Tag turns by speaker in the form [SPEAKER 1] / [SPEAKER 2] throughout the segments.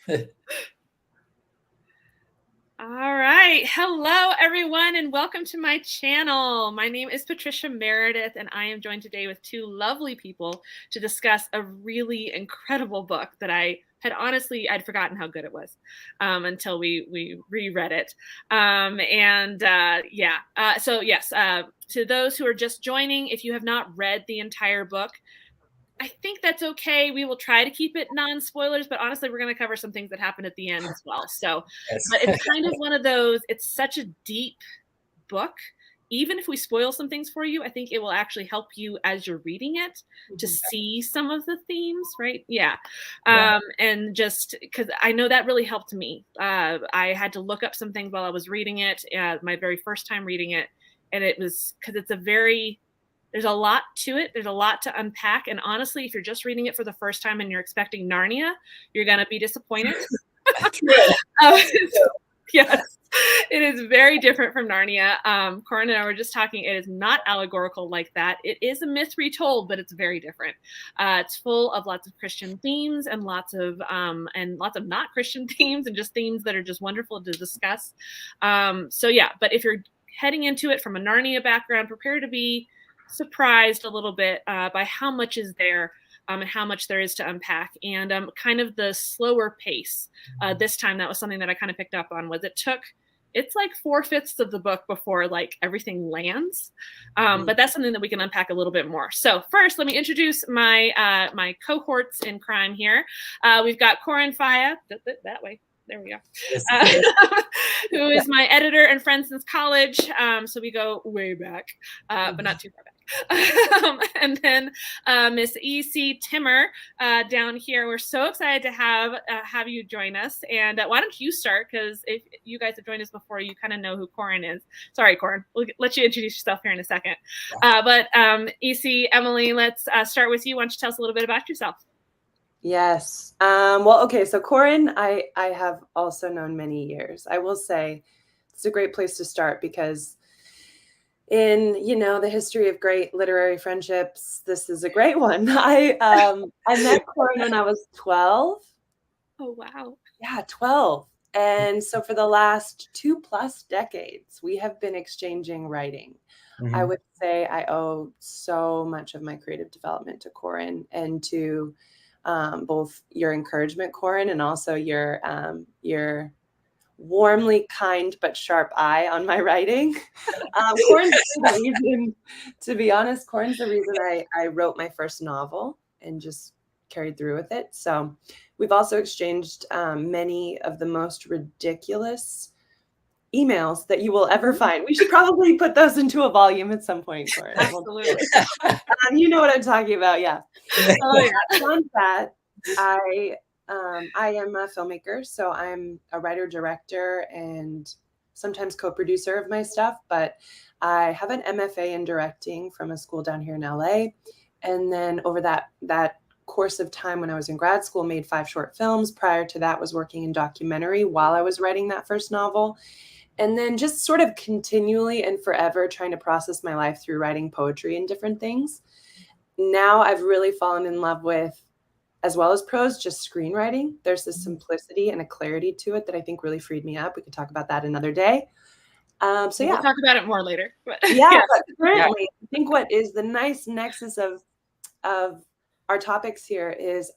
[SPEAKER 1] All right. Hello, everyone, and welcome to my channel. My name is Patricia Meredith, and I am joined today with two lovely people to discuss a really incredible book that I'd forgotten how good it was until we reread it. To those who are just joining, if you have not read the entire book, I think that's okay. We will try to keep it non-spoilers, but honestly, we're going to cover some things that happen at the end as well. So,
[SPEAKER 2] Yes.
[SPEAKER 1] but it's kind of one of those, it's such a deep book. Even if we spoil some things for you, I think it will actually help you as you're reading it to see some of the themes, right? Yeah. And just because I know that really helped me. I had to look up some things while I was reading it, my very first time reading it. And it was because there's a lot to it. There's a lot to unpack. And honestly, if you're just reading it for the first time and you're expecting Narnia, you're going to be disappointed. Yes, it is very different from Narnia. Corin and I were just talking. It is not allegorical like that. It is a myth retold, but it's very different. It's full of lots of Christian themes and lots of not Christian themes and just themes that are just wonderful to discuss. But if you're heading into it from a Narnia background, prepare to be surprised a little bit by how much is there and how much there is to unpack, and kind of the slower pace. This time, that was something that I kind of picked up on. It's like 4/5 of the book before like everything lands, but that's something that we can unpack a little bit more. So first, let me introduce my my cohorts in crime here. We've got Corin Faye, that way. There we go. Yes. Who is my editor and friend since college. So we go way back, but not too far back. And then Miss E.C. Timmer down here. We're so excited to have you join us. And why don't you start? Because if you guys have joined us before, you kind of know who Corin is. Sorry, Corin. We'll let you introduce yourself here in a second. But E.C., Emily, let's start with you. Why don't you tell us a little bit about yourself?
[SPEAKER 3] Yes. Well, okay. So Corin, I have also known many years. I will say it's a great place to start because in, the history of great literary friendships, this is a great one. I met Corin when I was 12.
[SPEAKER 1] Oh, wow.
[SPEAKER 3] Yeah, 12. And so for the last 2+ decades, we have been exchanging writing. Mm-hmm. I would say I owe so much of my creative development to Corin and to both your encouragement, Corin, and also your warmly kind but sharp eye on my writing. Corin's the reason, to be honest, Corin's the reason I wrote my first novel and just carried through with it. So we've also exchanged many of the most ridiculous emails that you will ever find. We should probably put those into a volume at some point, Corin.
[SPEAKER 1] Absolutely.
[SPEAKER 3] You know what I'm talking about, yeah. Beyond that, I am a filmmaker, so I'm a writer, director, and sometimes co-producer of my stuff, but I have an MFA in directing from a school down here in LA. And then over that course of time when I was in grad school, made 5 short films. Prior to that, was working in documentary while I was writing that first novel. And then just sort of continually and forever trying to process my life through writing poetry and different things. Now I've really fallen in love with, as well as prose, just screenwriting. There's this simplicity and a clarity to it that I think really freed me up. We could talk about that another day.
[SPEAKER 1] We'll talk about it more later.
[SPEAKER 3] But currently, I think what is the nice nexus of our topics here is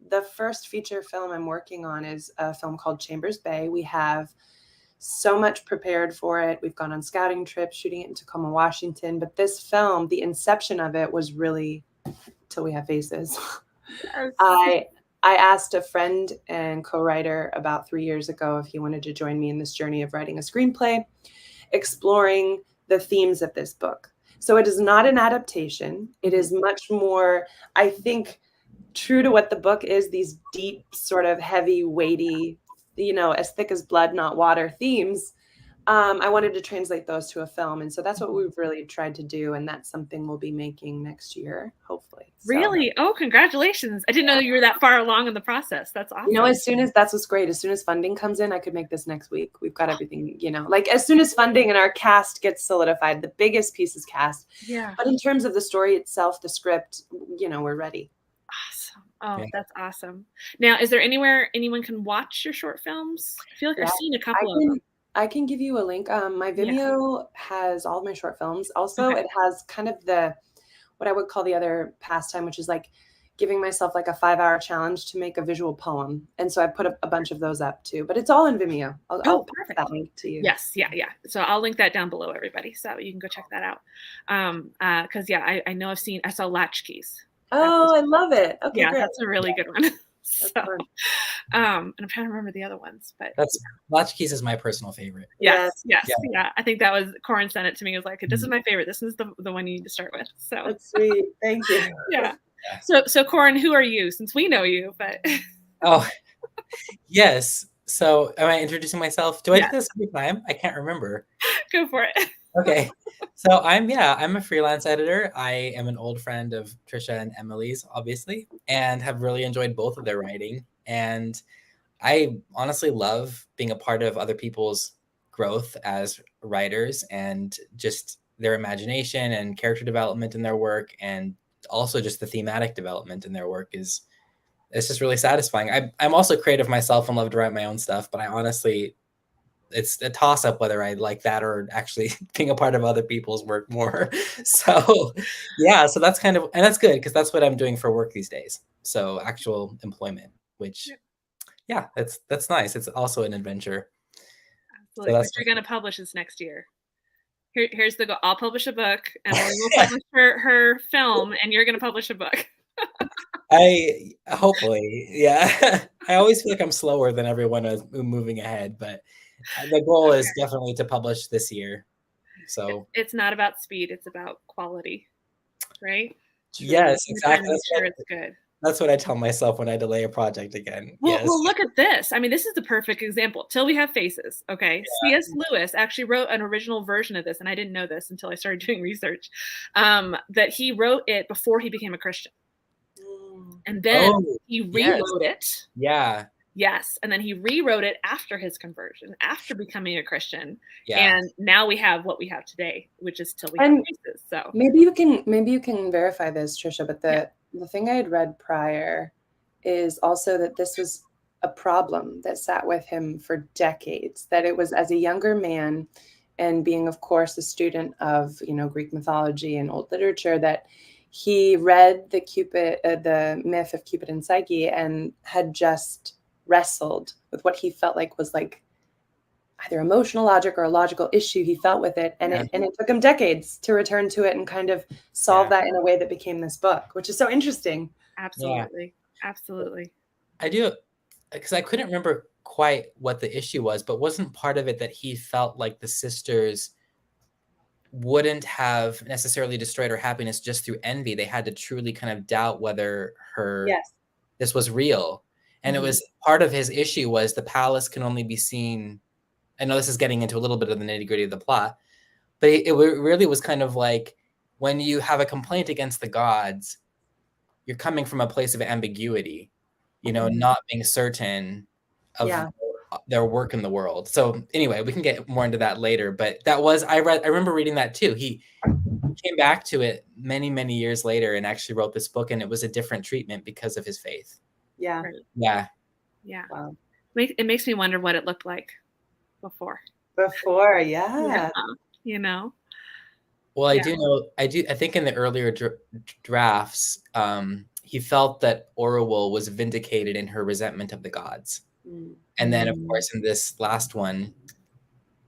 [SPEAKER 3] the first feature film I'm working on is a film called Chambers Bay. We have so much prepared for it. We've gone on scouting trips, shooting it in Tacoma, Washington. But this film, the inception of it was really Till We Have Faces. Yes. I asked a friend and co-writer about 3 years ago if he wanted to join me in this journey of writing a screenplay, exploring the themes of this book. So it is not an adaptation. It is much more, I think, true to what the book is, these deep, sort of heavy, weighty, as thick as blood, not water themes. I wanted to translate those to a film. And so that's what we've really tried to do. And that's something we'll be making next year, hopefully.
[SPEAKER 1] Really? Oh, congratulations. I didn't know you were that far along in the process. That's awesome.
[SPEAKER 3] That's what's great. As soon as funding comes in, I could make this next week. We've got everything, as soon as funding and our cast gets solidified, the biggest piece is cast.
[SPEAKER 1] Yeah.
[SPEAKER 3] But in terms of the story itself, the script, we're ready.
[SPEAKER 1] Awesome. Oh,
[SPEAKER 2] Yeah.
[SPEAKER 1] that's awesome. Now, is there anywhere anyone can watch your short films? I feel like I've
[SPEAKER 3] Yeah,
[SPEAKER 1] seen a
[SPEAKER 3] I
[SPEAKER 1] couple of them.
[SPEAKER 3] can I can give you a link. My
[SPEAKER 1] Yeah.
[SPEAKER 3] Vimeo has all of my short films. Also,
[SPEAKER 1] Okay.
[SPEAKER 3] it has kind of the what I would call the other pastime, which is like giving myself like a 5-hour challenge to make a visual poem. And so I put a bunch of those up too, but it's all in Vimeo. I'll
[SPEAKER 1] Oh,
[SPEAKER 3] post
[SPEAKER 1] perfect.
[SPEAKER 3] that link to you.
[SPEAKER 1] Yes. Yeah. Yeah. So I'll link that down below, everybody, so you can go check that out. Because yeah, I know I saw Latchkeys.
[SPEAKER 3] Oh, I love it. Okay,
[SPEAKER 1] Yeah,
[SPEAKER 3] great.
[SPEAKER 1] that's a really good one.
[SPEAKER 3] That's
[SPEAKER 1] So,
[SPEAKER 3] fun.
[SPEAKER 1] and I'm trying to remember the other ones, but
[SPEAKER 2] That's Latchkeys is my personal favorite.
[SPEAKER 1] yes,
[SPEAKER 3] Yes.
[SPEAKER 1] yeah. I think that was Corin sent it to me. It was like, this is my favorite. This is the one you need to start with. So
[SPEAKER 3] That's sweet. Thank you.
[SPEAKER 1] yeah.
[SPEAKER 2] Yeah.
[SPEAKER 1] So Corin, who are you? Since we know you, but
[SPEAKER 2] Oh, yes. So am I introducing myself? Do I do
[SPEAKER 1] yeah,
[SPEAKER 2] this every time? I can't remember.
[SPEAKER 1] go for it.
[SPEAKER 2] Okay. So I'm a freelance editor. I am an old friend of Trisha and Emily's, obviously, and have really enjoyed both of their writing. And I honestly love being a part of other people's growth as writers and just their imagination and character development in their work, and also just the thematic development in their work is it's just really satisfying. I'm also creative myself and love to write my own stuff, but I honestly it's a toss up whether I like that or actually being a part of other people's work more. So yeah, so that's kind of, and that's good because that's what I'm doing for work these days. So actual employment, which yeah, that's nice. It's also an adventure. So
[SPEAKER 1] Absolutely. But
[SPEAKER 2] that's
[SPEAKER 1] you're going to publish this next year. Here's the goal. I'll publish a book, and we'll publish her film, and you're going to publish a book.
[SPEAKER 2] I hopefully, yeah. I always feel like I'm slower than everyone is moving ahead, but the goal is definitely to publish this year. So
[SPEAKER 1] it's not about speed; it's about quality, right?
[SPEAKER 2] yes,
[SPEAKER 1] You're trying to
[SPEAKER 2] exactly.
[SPEAKER 1] make sure it's good.
[SPEAKER 2] That's what I tell myself when I delay a project again.
[SPEAKER 1] Well,
[SPEAKER 2] Yes.
[SPEAKER 1] look at this. I mean, this is the perfect example. Till We Have Faces. Okay.
[SPEAKER 2] Yeah.
[SPEAKER 1] C.S. Lewis actually wrote an original version of this, and I didn't know this until I started doing research. That he wrote it before he became a Christian, and then he rewrote it.
[SPEAKER 2] Yeah.
[SPEAKER 1] Yes, and then he rewrote it after his conversion, after becoming a Christian,
[SPEAKER 2] Yeah.
[SPEAKER 1] and now we have what we have today, which is Till We Have Faces. So
[SPEAKER 3] maybe you can verify this, Trisha, but the thing I had read prior is also that this was a problem that sat with him for decades, that it was as a younger man and being, of course, a student of, Greek mythology and old literature, that he read the myth of Cupid and Psyche and had just wrestled with what he felt like was like either emotional logic or a logical issue he felt with it. And it took him decades to return to it and kind of solve that in a way that became this book, which is so interesting.
[SPEAKER 1] absolutely. Yeah. Absolutely.
[SPEAKER 2] I do, because I couldn't remember quite what the issue was, but wasn't part of it that he felt like the sisters wouldn't have necessarily destroyed her happiness just through envy? They had to truly kind of doubt whether this was real. And it was part of his issue was the palace can only be seen. I know this is getting into a little bit of the nitty-gritty of the plot, but it really was kind of like when you have a complaint against the gods, you're coming from a place of ambiguity, not being certain of their work in the world. So anyway, we can get more into that later, but I remember reading that too. He came back to it many, many years later and actually wrote this book, and it was a different treatment because of his faith.
[SPEAKER 3] Yeah.
[SPEAKER 1] Right.
[SPEAKER 2] Yeah.
[SPEAKER 1] Yeah.
[SPEAKER 3] Wow.
[SPEAKER 1] It makes me wonder what it looked like before.
[SPEAKER 3] Yeah.
[SPEAKER 2] Well, I do know, I think in the earlier drafts, he felt that Orual was vindicated in her resentment of the gods. And then, of course, in this last one,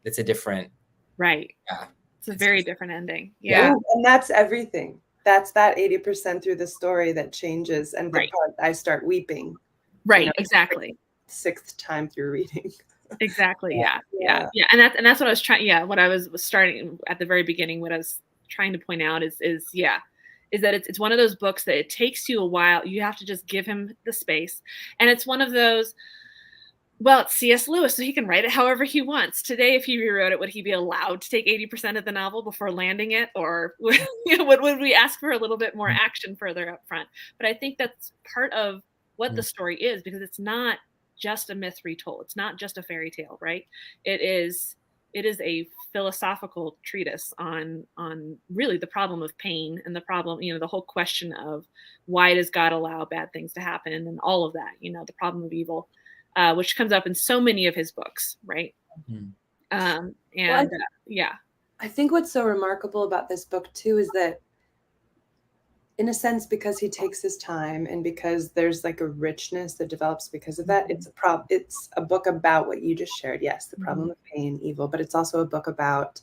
[SPEAKER 2] it's a different.
[SPEAKER 1] Right.
[SPEAKER 2] Yeah.
[SPEAKER 1] It's a very different ending.
[SPEAKER 3] Yeah. Ooh, and that's everything. That's that 80% through the story that changes. And the part I start weeping.
[SPEAKER 1] Right. Exactly.
[SPEAKER 3] Sixth time through reading.
[SPEAKER 1] Exactly. Yeah. And that's what I was trying. Yeah. What I was starting at the very beginning, what I was trying to point out is that it's one of those books that it takes you a while. You have to just give him the space. And it's one of those, well, it's C.S. Lewis, so he can write it however he wants. Today, if he rewrote it, would he be allowed to take 80% of the novel before landing it? Or would we ask for a little bit more action further up front? But I think that's part of what the story is, because it's not just a myth retold. It's not just a fairy tale, right? It is it is a philosophical treatise on really the problem of pain and the problem, the whole question of why does God allow bad things to happen and all of that, the problem of evil, which comes up in so many of his books, right?
[SPEAKER 2] Mm-hmm.
[SPEAKER 1] Yeah.
[SPEAKER 3] I think what's so remarkable about this book too is that, in a sense, because he takes his time and because there's like a richness that develops because of that, it's a book about what you just shared. Yes, the problem of pain, evil, but it's also a book about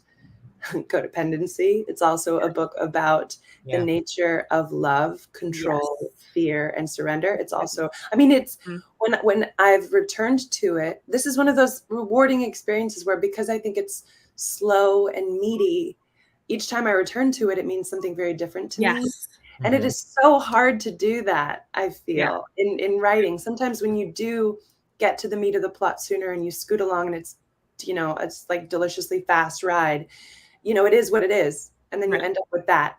[SPEAKER 3] codependency. It's also a book about the nature of love, control, fear, and surrender. It's also, I mean, it's when I've returned to it, this is one of those rewarding experiences where, because I think it's slow and meaty, each time I return to it, it means something very different to me. And it is so hard to do that, I feel, in writing. Sometimes when you do get to the meat of the plot sooner and you scoot along and it's like deliciously fast ride, it is what it is. And then you end up with that.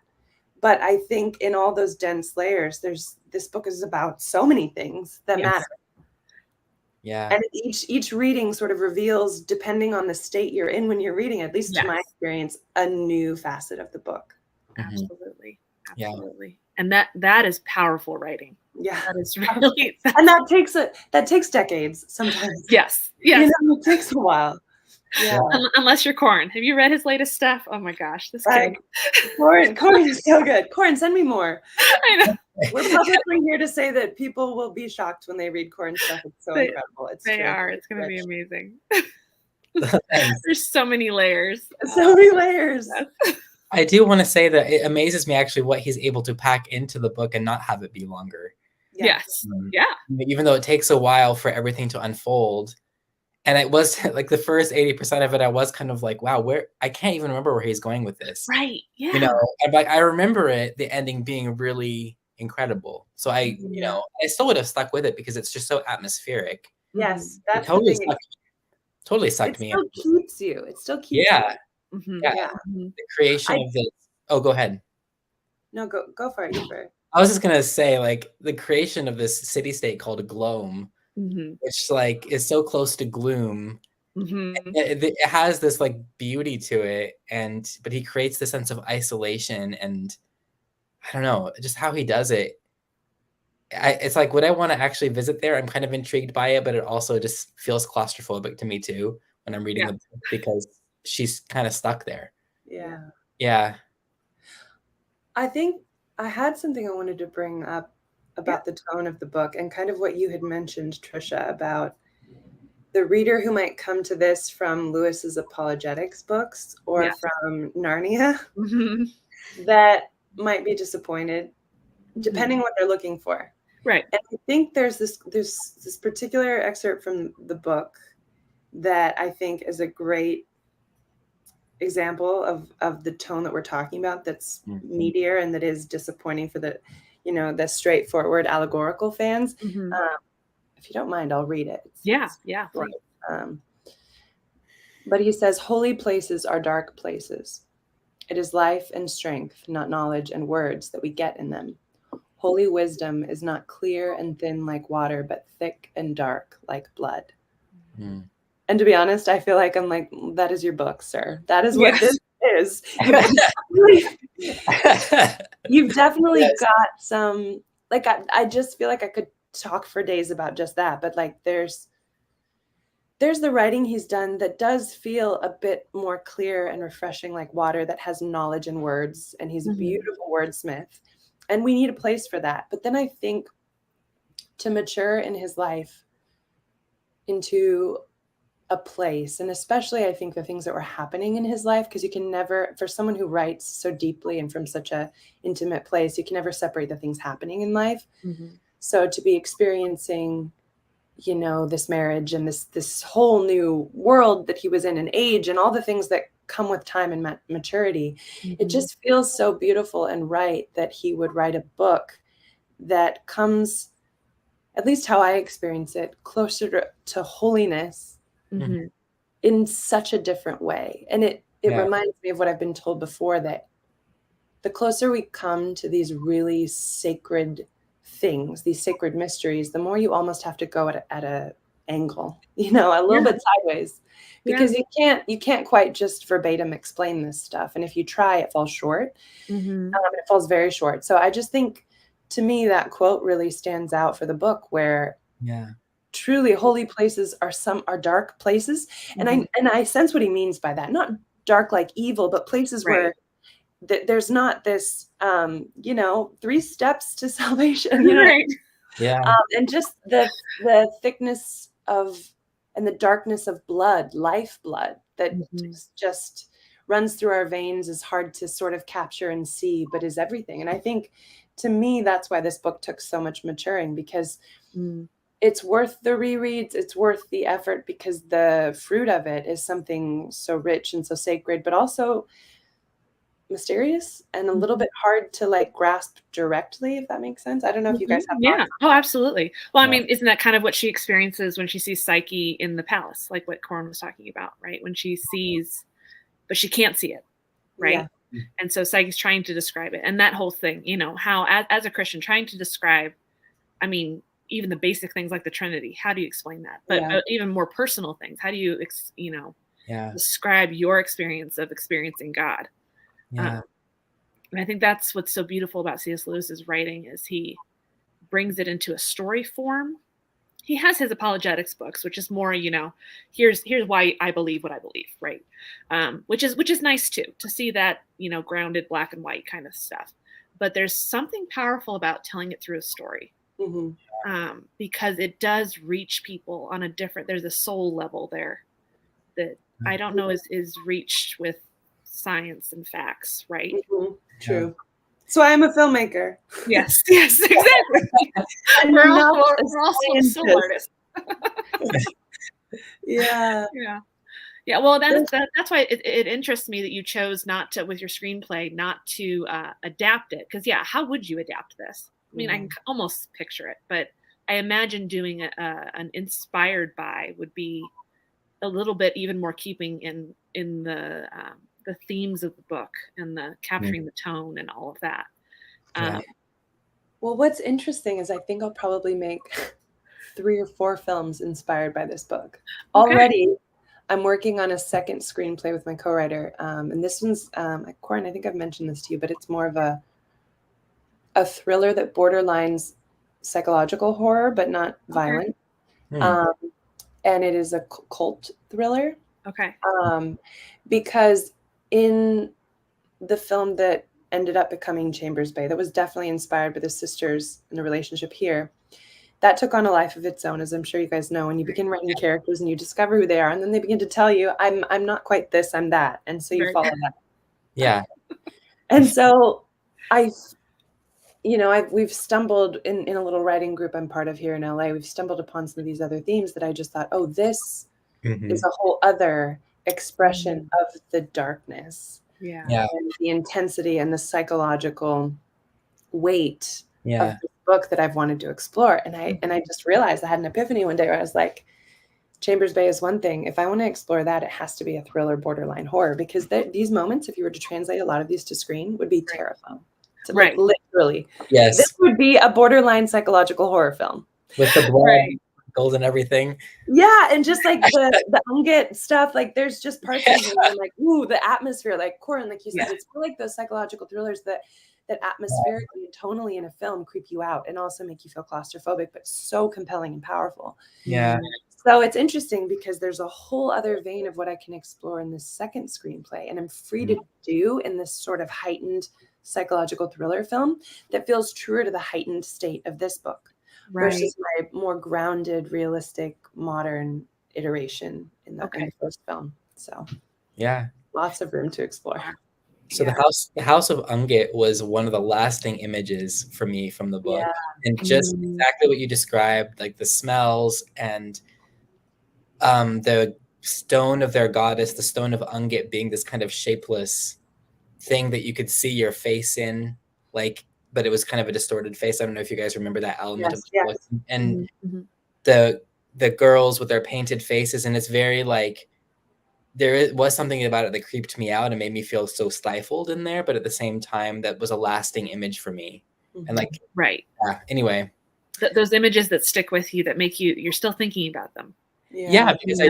[SPEAKER 3] But I think in all those dense layers, this book is about so many things that matter.
[SPEAKER 2] Yeah.
[SPEAKER 3] And each reading sort of reveals, depending on the state you're in when you're reading, at least to my experience, a new facet of the book.
[SPEAKER 1] Absolutely.
[SPEAKER 2] Yeah.
[SPEAKER 1] And that is powerful writing.
[SPEAKER 3] Yeah.
[SPEAKER 1] That is really,
[SPEAKER 3] and that takes decades sometimes.
[SPEAKER 1] Yes.
[SPEAKER 3] It takes a while. Yeah.
[SPEAKER 1] Unless you're Corin. Have you read his latest stuff? Oh my gosh, this kid.
[SPEAKER 3] Corin is so good. Corin, send me more.
[SPEAKER 1] I know.
[SPEAKER 3] We're publicly here to say that people will be shocked when they read Corin's stuff. It's so incredible.
[SPEAKER 1] They are. It's going to be amazing. There's so many layers.
[SPEAKER 3] So many layers.
[SPEAKER 2] I do want to say that it amazes me actually what he's able to pack into the book and not have it be longer.
[SPEAKER 1] Yes.
[SPEAKER 2] Even though it takes a while for everything to unfold. And it was like the first 80% of it, I was kind of like, wow, I can't even remember where he's going with this.
[SPEAKER 1] Right. Yeah.
[SPEAKER 2] And like, I remember the ending being really incredible. So I still would have stuck with it because it's just so atmospheric.
[SPEAKER 3] Yes. That's
[SPEAKER 2] totally sucked me in.
[SPEAKER 3] It still keeps you. It still keeps you.
[SPEAKER 2] Yeah. The creation of this. Oh, go ahead.
[SPEAKER 3] No, go for it. You first.
[SPEAKER 2] I was just going to say, like, the creation of this city-state called Gloam, which like is so close to gloom. It has this like beauty to it, but he creates the sense of isolation, and I don't know, just how he does it. It's like, would I want to actually visit there? I'm kind of intrigued by it, but it also just feels claustrophobic to me too when I'm reading the book, because she's kind of stuck there. Yeah.
[SPEAKER 3] I think I had something I wanted to bring up about the tone of the book and kind of what you had mentioned, Trisha, about the reader who might come to this from Lewis's apologetics books or from Narnia that might be disappointed, depending what they're looking for.
[SPEAKER 1] Right.
[SPEAKER 3] And I think there's this particular excerpt from the book that I think is a great example of the tone that we're talking about, that's meatier and that is disappointing for the the straightforward allegorical fans. If you don't mind, I'll read it.
[SPEAKER 1] Please.
[SPEAKER 3] But he says, holy places are dark places. It is life and strength, not knowledge and words, that we get in them. Holy wisdom is not clear and thin like water, but thick and dark like blood. And to be honest, I feel like I'm like, that is your book, sir. That is what this is. You've definitely got some, like, I just feel like I could talk for days about just that. But like, there's the writing he's done that does feel a bit more clear and refreshing, like water, that has knowledge and words. And he's a beautiful wordsmith. And we need a place for that. But then I think to mature in his life into a place, and especially I think the things that were happening in his life, because you can never, for someone who writes so deeply and from such a intimate place, you can never separate the things happening in life. So to be experiencing, this marriage and this whole new world that he was in, and age and all the things that come with time and maturity, it just feels so beautiful and right that he would write a book that comes, at least how I experience it, closer to holiness in such a different way. And it reminds me of what I've been told before, that the closer we come to these really sacred things, these sacred mysteries, the more you almost have to go at angle, you know, a little bit sideways, because you can't quite just verbatim explain this stuff. And if you try, it falls short. It falls very short. So I just think, to me, that quote really stands out for the book, where truly holy places are dark places. And I sense what he means by that. Not dark like evil, but places where there's not this, you know, 3 steps to salvation, you know, and just the thickness of, and the darkness of blood, life blood, that just runs through our veins, is hard to sort of capture and see, but is everything. And I think, to me, that's why this book took so much maturing, because it's worth the rereads, it's worth the effort, because the fruit of it is something so rich and so sacred, but also mysterious and a little bit hard to like grasp directly, if that makes sense. I don't know if you guys have thoughts.
[SPEAKER 1] Oh, absolutely. Well, I mean, isn't that kind of what she experiences when she sees Psyche in the palace, like what Corin was talking about, right? When she sees, but she can't see it, right? And so Psyche's trying to describe it, and that whole thing, you know, how as a Christian trying to describe, I mean, even the basic things like the Trinity, how do you explain that? But even more personal things, how do you, you know, describe your experience of experiencing God? And I think that's what's so beautiful about C.S. Lewis's writing, is he brings it into a story form. He has his apologetics books, which is more, you know, here's why I believe what I believe, right? Which is nice too, to see that, you know, grounded black and white kind of stuff. But there's something powerful about telling it through a story, because it does reach people on a different. There's a soul level there that I don't know is reached with science and facts, right?
[SPEAKER 3] True. So I am a filmmaker.
[SPEAKER 1] Yes, exactly. And we're also still artists. Yeah. Well, that's why it interests me that you chose not to, with your screenplay, not to adapt it, because how would you adapt this? I mean, I can almost picture it, but I imagine doing an inspired by would be a little bit even more keeping in the themes of the book and the capturing the tone and all of that.
[SPEAKER 3] Well, what's interesting is I think I'll probably make 3 or 4 films inspired by this book. Already, I'm working on a second screenplay with my co-writer, and this one's Corin, I think I've mentioned this to you, but it's more of a thriller that borderlines psychological horror, but not violent. And it is a cult thriller. Because in the film that ended up becoming Chambers Bay, that was definitely inspired by the sisters and the relationship here, that took on a life of its own, as I'm sure you guys know. When you begin writing characters and you discover who they are, and then they begin to tell you, I'm not quite this, I'm that. And so you follow that. And so we've stumbled in a little writing group I'm part of here in LA. We've stumbled upon some of these other themes that I just thought, oh, this is a whole other expression of the darkness, and the intensity and the psychological weight of the book that I've wanted to explore. And I just realized, I had an epiphany one day where I was like, Chambers Bay is one thing. If I want to explore that, it has to be a thriller, borderline horror, because these moments, if you were to translate a lot of these to screen, would be terrifying. So, like, literally, this would be a borderline psychological horror film
[SPEAKER 2] with the blood, gold, and everything.
[SPEAKER 3] And just like the Ungit stuff, like there's just parts of it where I'm like, ooh, the atmosphere, like Corin, like you said, it's more like those psychological thrillers that atmospherically and tonally in a film creep you out and also make you feel claustrophobic, but so compelling and powerful. So it's interesting because there's a whole other vein of what I can explore in this second screenplay, and I'm free to do in this sort of heightened psychological thriller film that feels truer to the heightened state of this book versus my more grounded, realistic, modern iteration in the first film. So lots of room to explore.
[SPEAKER 2] So the house of Ungit was one of the lasting images for me from the book, and just exactly what you described, like the smells and the stone of their goddess, the stone of Ungit, being this kind of shapeless thing that you could see your face in, like, but it was kind of a distorted face. I don't know if you guys remember that element of the book. And the girls with their painted faces, and it's very like, there was something about it that creeped me out and made me feel so stifled in there, but at the same time, that was a lasting image for me. And like, anyway.
[SPEAKER 1] those images that stick with you, that make you're still thinking about them.
[SPEAKER 2] Yeah, because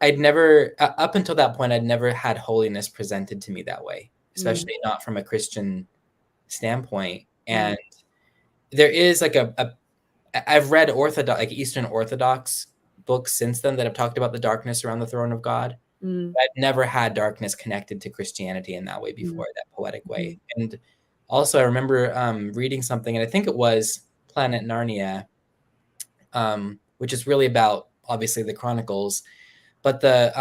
[SPEAKER 2] I'd never, up until that point, I'd never had holiness presented to me that way, especially not from a Christian standpoint. And there is like I've read Orthodox, like Eastern Orthodox books since then that have talked about the darkness around the throne of God. I've never had darkness connected to Christianity in that way before, that poetic way. And also I remember reading something, and I think it was Planet Narnia, which is really about, obviously, the Chronicles. But the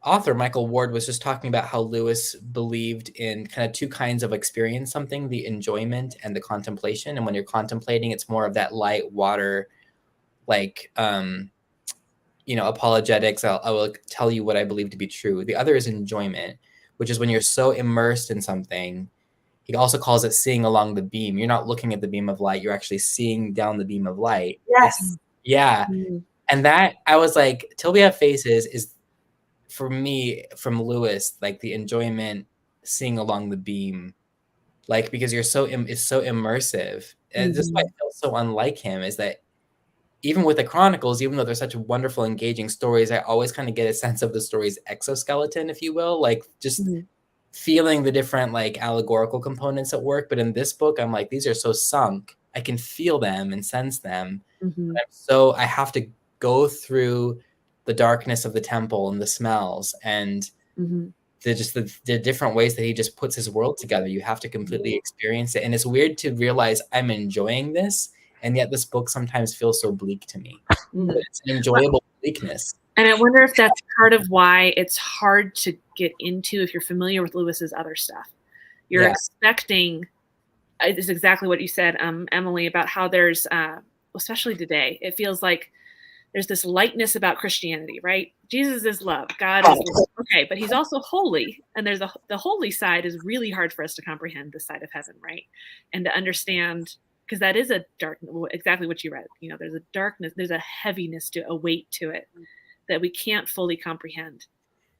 [SPEAKER 2] author, Michael Ward, was just talking about how Lewis believed in kind of two kinds of experience something, the enjoyment and the contemplation. And when you're contemplating, it's more of that light water, like, apologetics. I will tell you what I believe to be true. The other is enjoyment, which is when you're so immersed in something. He also calls it seeing along the beam. You're not looking at the beam of light. You're actually seeing down the beam of light.
[SPEAKER 3] Yes.
[SPEAKER 2] Yeah. And that, I was like, Till We Have Faces is, for me, from Lewis, like the enjoyment, seeing along the beam, like, because it's so immersive. And this is why I feel so unlike him, is that even with the Chronicles, even though they're such wonderful, engaging stories, I always kind of get a sense of the story's exoskeleton, if you will, like just feeling the different like allegorical components at work. But in this book, I'm like, these are so sunk. I can feel them and sense them. So I have to go through the darkness of the temple and the smells and the different ways that he just puts his world together. You have to completely experience it. And it's weird to realize I'm enjoying this, and yet this book sometimes feels so bleak to me. But it's an enjoyable bleakness.
[SPEAKER 1] And I wonder if that's part of why it's hard to get into if you're familiar with Lewis's other stuff. You're expecting, it's exactly what you said, Emily, about how there's, especially today, it feels like there's this lightness about Christianity, right? Jesus is love. God is love. Okay, but he's also holy. And there's the holy side is really hard for us to comprehend, this side of heaven, right? And to understand, because that is a dark, exactly what you read. There's a darkness, there's a heaviness, a weight to it that we can't fully comprehend.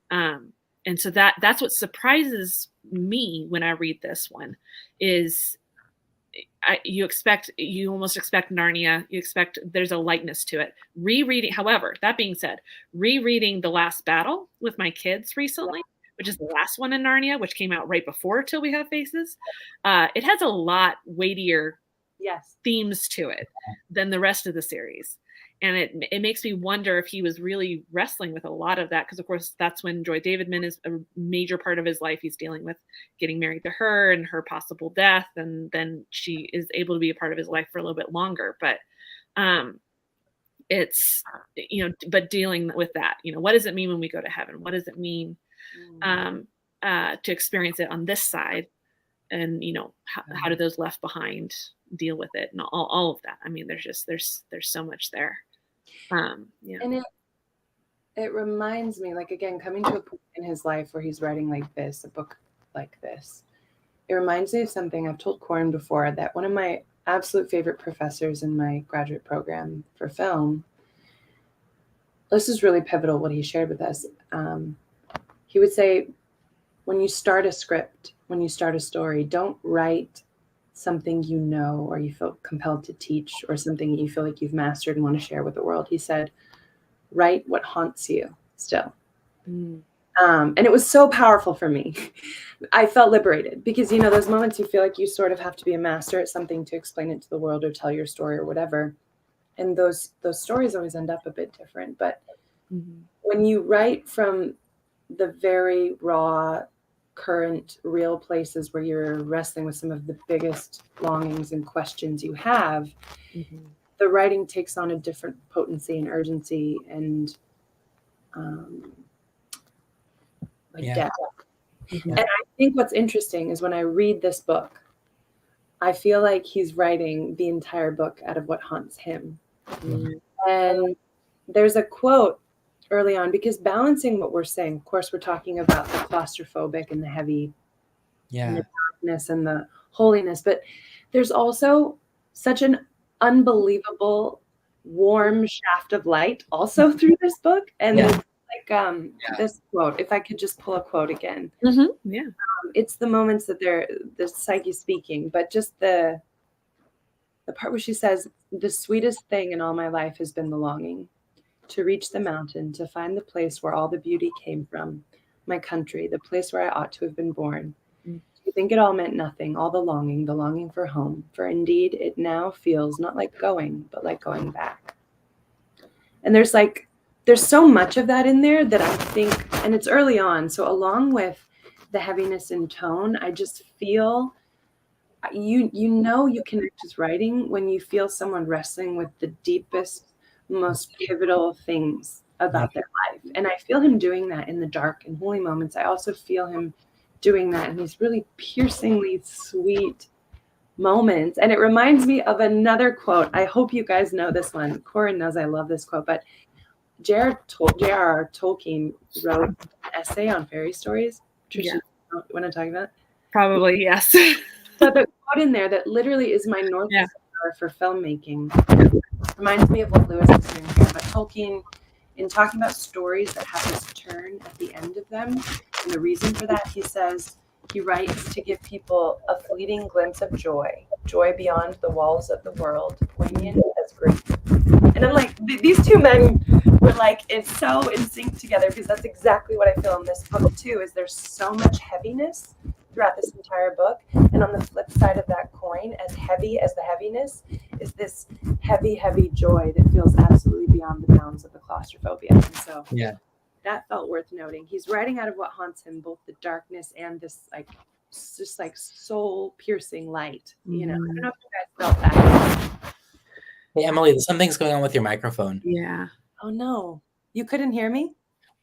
[SPEAKER 1] And so that's what surprises me when I read this one is you almost expect Narnia. You expect there's a lightness to it. However, that being said, rereading The Last Battle with my kids recently, which is the last one in Narnia, which came out right before Till We Have Faces, it has a lot weightier themes to it than the rest of the series. And it makes me wonder if he was really wrestling with a lot of that, because of course that's when Joy Davidman is a major part of his life. He's dealing with getting married to her and her possible death, and then she is able to be a part of his life for a little bit longer. But it's but dealing with that, what does it mean when we go to heaven? What does it mean to experience it on this side? And how do those left behind deal with it, and all of that? I mean, there's so much there. And
[SPEAKER 3] it reminds me, like, again, coming to a point in his life where he's writing like this, a book like this, it reminds me of something I've told Corin before, that one of my absolute favorite professors in my graduate program for film, this is really pivotal what he shared with us. He would say, when you start a script, when you start a story, don't write something or you feel compelled to teach, or something you feel like you've mastered and want to share with the world. He said, write what haunts you still. And it was so powerful for me. I felt liberated, because those moments you feel like you sort of have to be a master at something to explain it to the world or tell your story or whatever, and those stories always end up a bit different. But when you write from the very raw, current, real places where you're wrestling with some of the biggest longings and questions you have, the writing takes on a different potency and urgency and depth. And I think what's interesting is when I read this book, I feel like he's writing the entire book out of what haunts him. And there's a quote early on, because balancing what we're saying, of course, we're talking about the claustrophobic and the heavy, and the darkness and the holiness, but there's also such an unbelievable warm shaft of light also through this book. And this quote, if I could just pull a quote again. It's the moments that the psyche speaking, but just the part where she says, The sweetest thing in all my life has been the longing to reach the mountain, to find the place where all the beauty came from, my country, the place where I ought to have been born.
[SPEAKER 1] Mm.
[SPEAKER 3] You think it all meant nothing, all the longing for home, for indeed it now feels not like going, but like going back. And there's so much of that in there that I think, and it's early on, so along with the heaviness in tone, I just feel you connect with writing when you feel someone wrestling with the deepest, most pivotal things about their life. And I feel him doing that in the dark and holy moments. I also feel him doing that in these really piercingly sweet moments. And it reminds me of another quote. I hope you guys know this one. Corin knows I love this quote, but J.R.R. Tolkien wrote an essay on fairy stories. Patricia, you want to talk about?
[SPEAKER 1] Probably, yes.
[SPEAKER 3] So the quote in there that literally is my North Star for filmmaking reminds me of what Lewis is doing here. But Tolkien, in talking about stories that have this turn at the end of them, and the reason for that, he says he writes to give people a fleeting glimpse of joy beyond the walls of the world, poignant as grief. And I'm like, these two men were like, it's so in sync together, because that's exactly what I feel in this book too, is there's so much heaviness throughout this entire book. And on the flip side of that coin, as heavy as the heaviness, is this heavy, heavy joy that feels absolutely beyond the bounds of the claustrophobia. And so that felt worth noting. He's writing out of what haunts him, both the darkness and this just soul piercing light. You know, I don't know if you guys felt that.
[SPEAKER 2] Hey, Emily, something's going on with your microphone.
[SPEAKER 1] Yeah.
[SPEAKER 3] Oh no, you couldn't hear me?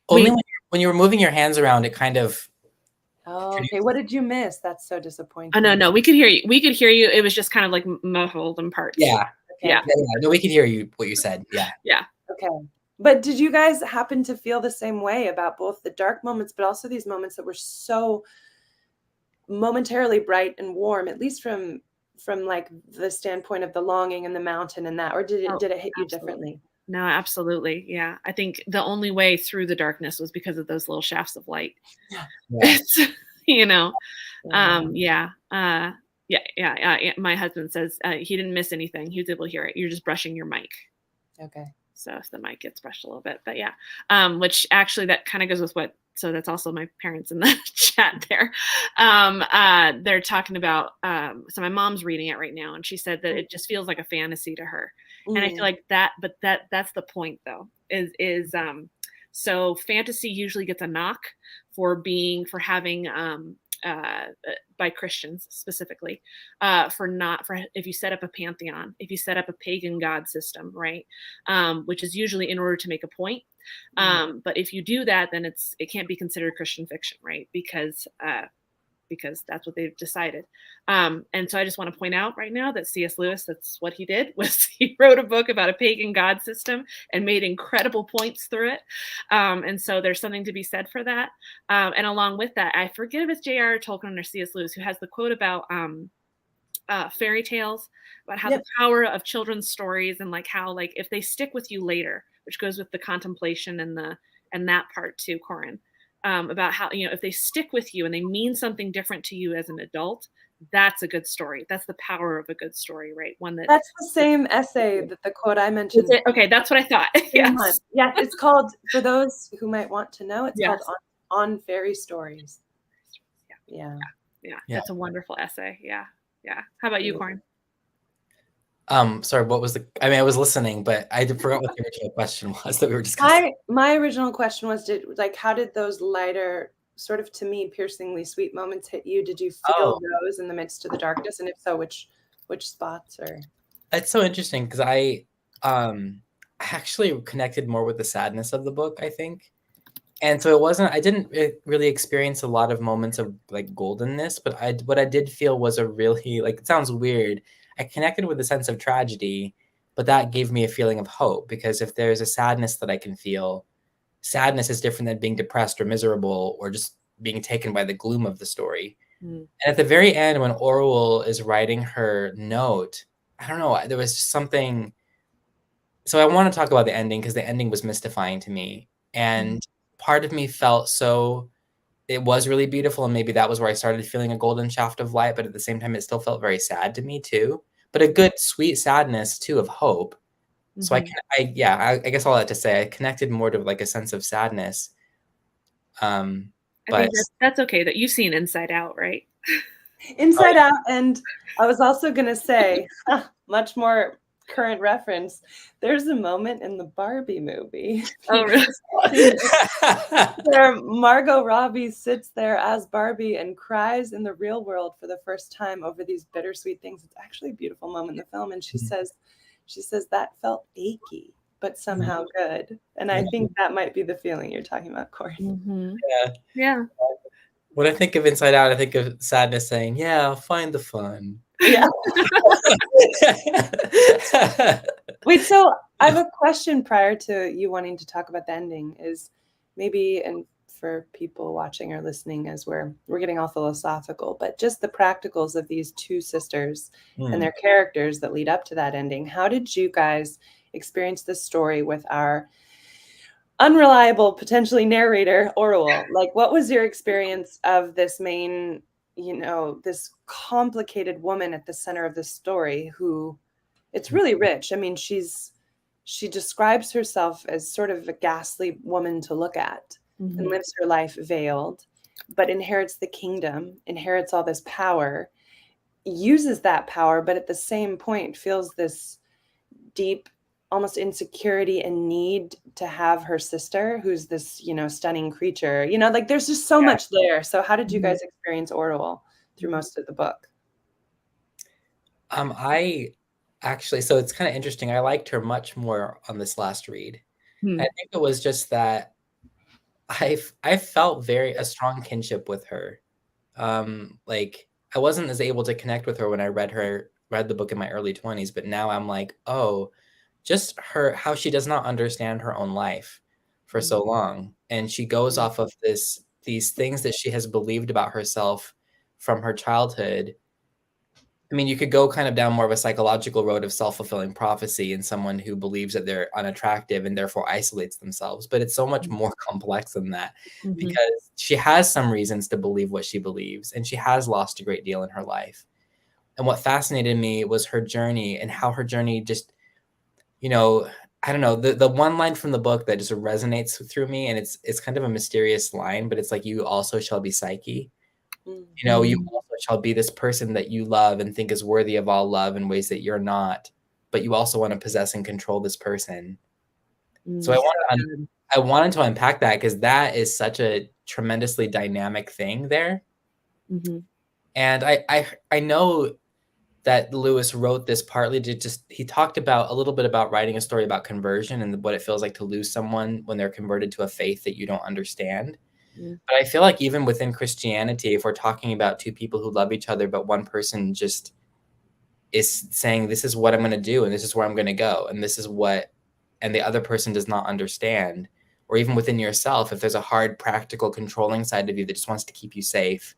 [SPEAKER 2] Only when you were moving your hands around, it kind of.
[SPEAKER 3] Oh, okay. What did you miss? That's so disappointing.
[SPEAKER 1] Oh, no, we could hear you. We could hear you. It was just kind of like muffled in parts.
[SPEAKER 3] Okay.
[SPEAKER 1] Yeah.
[SPEAKER 2] No, we could hear you, what you said. Yeah.
[SPEAKER 1] Yeah.
[SPEAKER 3] Okay. But did you guys happen to feel the same way about both the dark moments, but also these moments that were so momentarily bright and warm, at least from like the standpoint of the longing and the mountain and that, or did it hit you differently?
[SPEAKER 1] No, absolutely. Yeah. I think the only way through the darkness was because of those little shafts of light.
[SPEAKER 2] Yeah.
[SPEAKER 1] It's, you know, yeah. My husband says he didn't miss anything. He was able to hear it. You're just brushing your mic.
[SPEAKER 3] Okay.
[SPEAKER 1] So if the mic gets brushed a little bit, but yeah, which actually that kind of goes with what, so that's also my parents in the chat there. They're talking about, so my mom's reading it right now, and she said that it just feels like a fantasy to her. And I feel like that, but that's the point though, is so fantasy usually gets a knock for having, by Christians specifically, for if you set up a pantheon, if you set up a pagan god system, right, which is usually in order to make a point, but if you do that, then it can't be considered Christian fiction, right, because that's what they've decided. And so I just want to point out right now that C.S. Lewis, that's what he did, was he wrote a book about a pagan god system and made incredible points through it. And so there's something to be said for that. And along with that, I forget if it's J.R.R. Tolkien or C.S. Lewis who has the quote about fairy tales, about how the power of children's stories, and like how, like, if they stick with you later, which goes with the contemplation and that part too, Corin. About how, if they stick with you and they mean something different to you as an adult, that's a good story. That's the power of a good story, right? That's
[SPEAKER 3] the same essay that the quote I mentioned.
[SPEAKER 1] Okay, that's what I thought. Yes.
[SPEAKER 3] Yeah, it's called, for those who might want to know, it's called On Fairy Stories. Yeah.
[SPEAKER 1] That's a wonderful essay. Yeah. How about you, Corin?
[SPEAKER 2] Sorry, what was I was listening, but I forgot what the original question was that we were discussing.
[SPEAKER 3] My original question was, how did those lighter, sort of, to me, piercingly sweet moments hit you? Did you feel those in the midst of the darkness? And if so, which spots? Or
[SPEAKER 2] it's so interesting because I actually connected more with the sadness of the book, I think. And so I didn't really experience a lot of moments of like goldenness, but what I did feel was a really, like, it sounds weird, I connected with a sense of tragedy, but that gave me a feeling of hope, because if there's a sadness that I can feel, sadness is different than being depressed or miserable or just being taken by the gloom of the story. And at the very end, when Orwell is writing her note, I don't know, there was just something. So I want to talk about the ending because the ending was mystifying to me. And part of me felt it was really beautiful, and maybe that was where I started feeling a golden shaft of light, but at the same time, it still felt very sad to me too. but a good, sweet sadness too of hope. So
[SPEAKER 1] Mm-hmm.
[SPEAKER 2] I guess all that to say, I connected more to like a sense of sadness.
[SPEAKER 1] I
[SPEAKER 2] But
[SPEAKER 1] think that's okay that you've seen Inside Out, right?
[SPEAKER 3] Inside Out, and I was also going to say, much more current reference, there's a moment in the Barbie movie
[SPEAKER 1] Oh, really?
[SPEAKER 3] where Margot Robbie sits there as Barbie and cries in the real world for the first time over these bittersweet things. It's actually a beautiful moment in the film, and she says that felt achy, but somehow good. And I think that might be the feeling you're talking about, Corin.
[SPEAKER 1] Mm-hmm.
[SPEAKER 2] Yeah.
[SPEAKER 1] Yeah.
[SPEAKER 2] When I think of Inside Out, I think of sadness saying, "Yeah, find the fun."
[SPEAKER 3] Yeah. Wait, so I have a question prior to you wanting to talk about the ending is maybe, and for people watching or listening as we're getting all philosophical, but just the practicals of these two sisters and their characters that lead up to that ending. How did you guys experience this story with our unreliable, potentially narrator, Orwell? Like, what was your experience of this main, this complicated woman at the center of the story who, it's really rich. I mean, she describes herself as sort of a ghastly woman to look at and lives her life veiled, but inherits the kingdom, inherits all this power, uses that power, but at the same point feels this deep, almost insecurity and need to have her sister, who's this, stunning creature. Like there's just so much there. So how did you guys experience Orwell through most of the book?
[SPEAKER 2] I actually, so it's kind of interesting. I liked her much more on this last read. I think it was just that I felt a strong kinship with her. Like I wasn't as able to connect with her when I read the book in my early 20s, but now I'm like, oh, just how she does not understand her own life for so long. And she goes off of these things that she has believed about herself from her childhood. I mean, you could go kind of down more of a psychological road of self-fulfilling prophecy and someone who believes that they're unattractive and therefore isolates themselves. But it's so much more complex than that because she has some reasons to believe what she believes, and she has lost a great deal in her life. And what fascinated me was her journey and how her journey just, I don't know, the one line from the book that just resonates through me, and it's kind of a mysterious line, but it's like, you also shall be Psyche. You also shall be this person that you love and think is worthy of all love in ways that you're not, but you also want to possess and control this person. So I wanted to unpack that because that is such a tremendously dynamic thing there. And I know that Lewis wrote this partly to he talked about a little bit about writing a story about conversion and what it feels like to lose someone when they're converted to a faith that you don't understand. But I feel like even within Christianity, if we're talking about two people who love each other, but one person just is saying, this is what I'm going to do, and this is where I'm going to go, and this is what, and the other person does not understand, or even within yourself, if there's a hard, practical, controlling side of you that just wants to keep you safe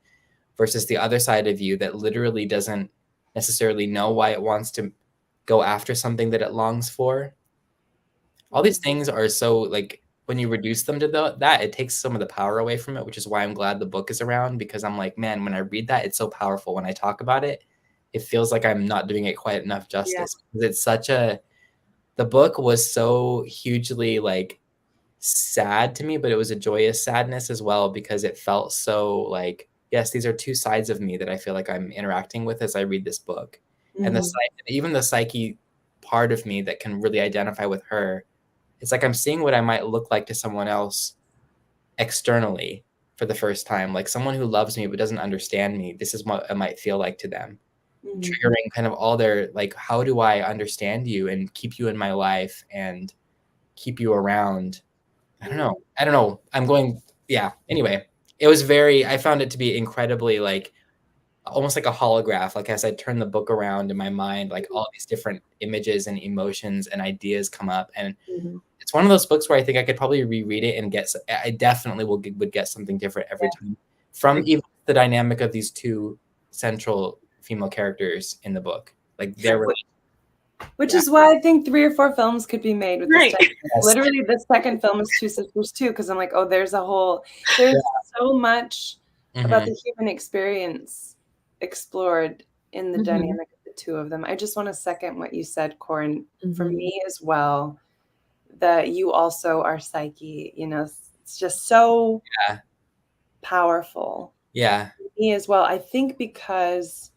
[SPEAKER 2] versus the other side of you that literally doesn't necessarily know why it wants to go after something that it longs for. All these things are so like, when you reduce them to that, it takes some of the power away from it, which is why I'm glad the book is around, because I'm like, man, when I read that, it's so powerful. When I talk about it, it feels like I'm not doing it quite enough justice. It's the book was so hugely like sad to me, but it was a joyous sadness as well, because it felt so like, yes, these are two sides of me that I feel like I'm interacting with as I read this book. And even the psyche part of me that can really identify with her, it's like I'm seeing what I might look like to someone else externally for the first time, like someone who loves me but doesn't understand me. This is what it might feel like to them, triggering kind of all their like, how do I understand you and keep you in my life and keep you around? I don't know. Anyway, I found it to be incredibly like almost like a holograph. Like as I turn the book around in my mind, like all these different images and emotions and ideas come up, and it's one of those books where I think I could probably reread it and I definitely would get something different every time from even the dynamic of these two central female characters in the book. Like
[SPEAKER 3] which is why I think 3 or 4 films could be made with this. Literally, the second film is Two Sisters too, because I'm like, oh, there's so much about the human experience explored in the dynamic of the two of them. I just want to second what you said, Corin.
[SPEAKER 1] Mm-hmm.
[SPEAKER 3] For me as well, that you also are Psyche, you know, it's just so powerful.
[SPEAKER 2] Yeah.
[SPEAKER 3] For me as well. I think because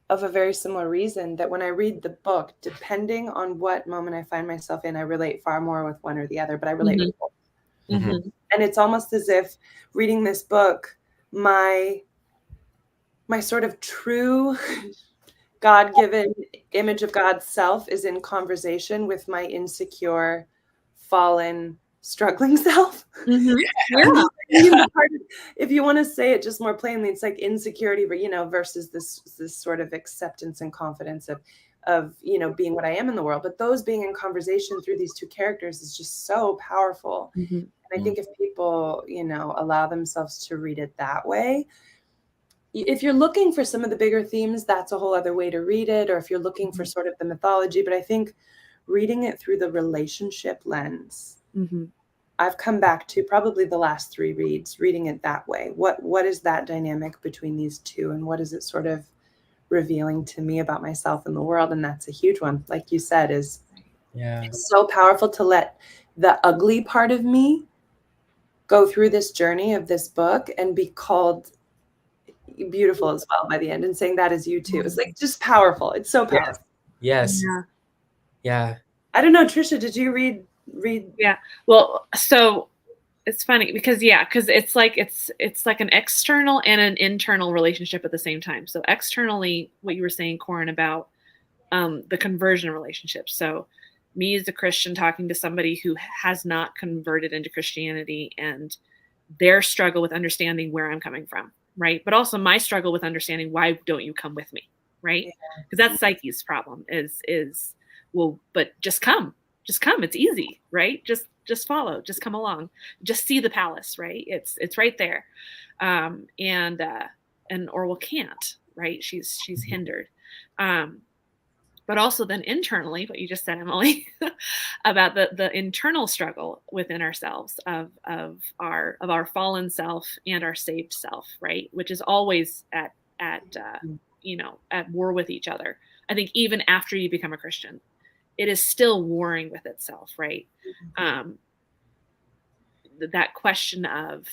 [SPEAKER 3] of a very similar reason, that when I read the book, depending on what moment I find myself in, I relate far more with one or the other, but I relate with both.
[SPEAKER 1] Mm-hmm.
[SPEAKER 3] And it's almost as if reading this book, my sort of true God-given image of God's self is in conversation with my insecure, fallen, struggling self.
[SPEAKER 1] Mm-hmm.
[SPEAKER 3] Yeah. If you want to say it just more plainly, it's like insecurity, but, you know, versus this sort of acceptance and confidence of, you know, being what I am in the world. But those being in conversation through these two characters is just so powerful.
[SPEAKER 1] Mm-hmm.
[SPEAKER 3] And I think if people, you know, allow themselves to read it that way, if you're looking for some of the bigger themes, that's a whole other way to read it. Or if you're looking for sort of the mythology, but I think reading it through the relationship lens, I've come back to probably the last 3 reads, reading it that way. What is that dynamic between these two, and what is it sort of revealing to me about myself and the world? And that's a huge one, like you said, is it's so powerful to let the ugly part of me go through this journey of this book and be called beautiful as well by the end, and saying that is you too. It's like just powerful. It's so powerful.
[SPEAKER 2] Yes. Yeah.
[SPEAKER 3] I don't know, Trisha, did you read?
[SPEAKER 1] Yeah. Well, so it's funny because it's like an external and an internal relationship at the same time. So externally, what you were saying, Corin, about the conversion relationship. So me as a Christian talking to somebody who has not converted into Christianity, and their struggle with understanding where I'm coming from, right? But also my struggle with understanding, why don't you come with me, right? Because that's Psyche's problem is well, but just come, it's easy, right? Just follow, just come along, just see the palace, right? It's right there. And Orwell can't, right? She's hindered. But also then internally, what you just said, Emily, about the internal struggle within ourselves of our fallen self and our saved self, right? Which is always at war with each other. I think even after you become a Christian, it is still warring with itself, right? That question of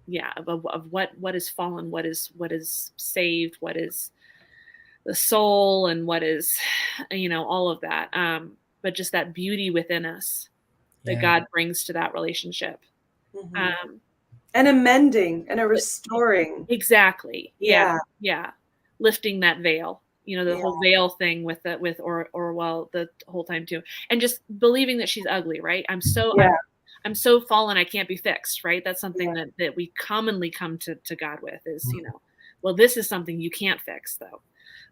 [SPEAKER 1] what is fallen, what is saved, what is the soul, and what is, all of that. But just that beauty within us that God brings to that relationship.
[SPEAKER 3] And a mending and a restoring.
[SPEAKER 1] Exactly. Yeah. Lifting that veil, the whole veil thing with Orwell the whole time too. And just believing that she's ugly, right? I'm so fallen, I can't be fixed, right? That's something that we commonly come to God with is, well, this is something you can't fix though.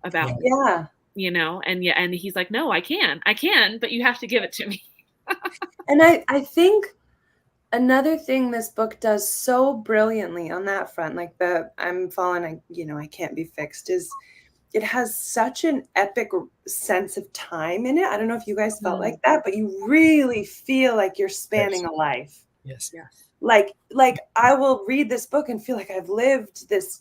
[SPEAKER 1] About and he's like, no, I can, but you have to give it to me.
[SPEAKER 3] And I think another thing this book does so brilliantly on that front, like I'm fallen, I can't be fixed, is it has such an epic sense of time in it. I don't know if you guys felt like that, but you really feel like you're spanning a life.
[SPEAKER 2] Yes.
[SPEAKER 3] Like I will read this book and feel like I've lived this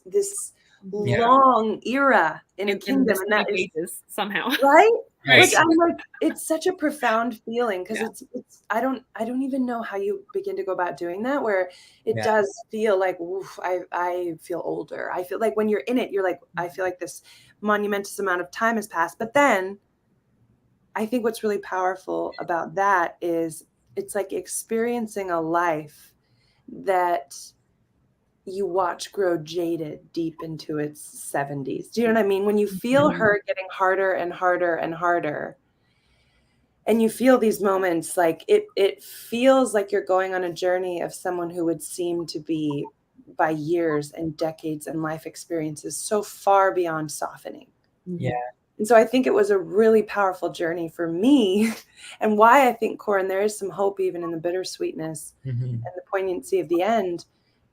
[SPEAKER 3] long era in a kingdom, and that is
[SPEAKER 1] somehow
[SPEAKER 3] right. Like, I'm like, it's such a profound feeling because it's I don't even know how you begin to go about doing that, where it does feel like, oof, I feel older. I feel like when you're in it, you're like, I feel like this monumentous amount of time has passed. But then I think what's really powerful about that is it's like experiencing a life that you watch grow jaded deep into its 70s. Do you know what I mean? When you feel her getting harder and harder and harder, and you feel these moments, like it feels like you're going on a journey of someone who would seem to be, by years and decades and life experiences, so far beyond softening. And so I think it was a really powerful journey for me, and why I think, Corin, there is some hope even in the bittersweetness and the poignancy of the end.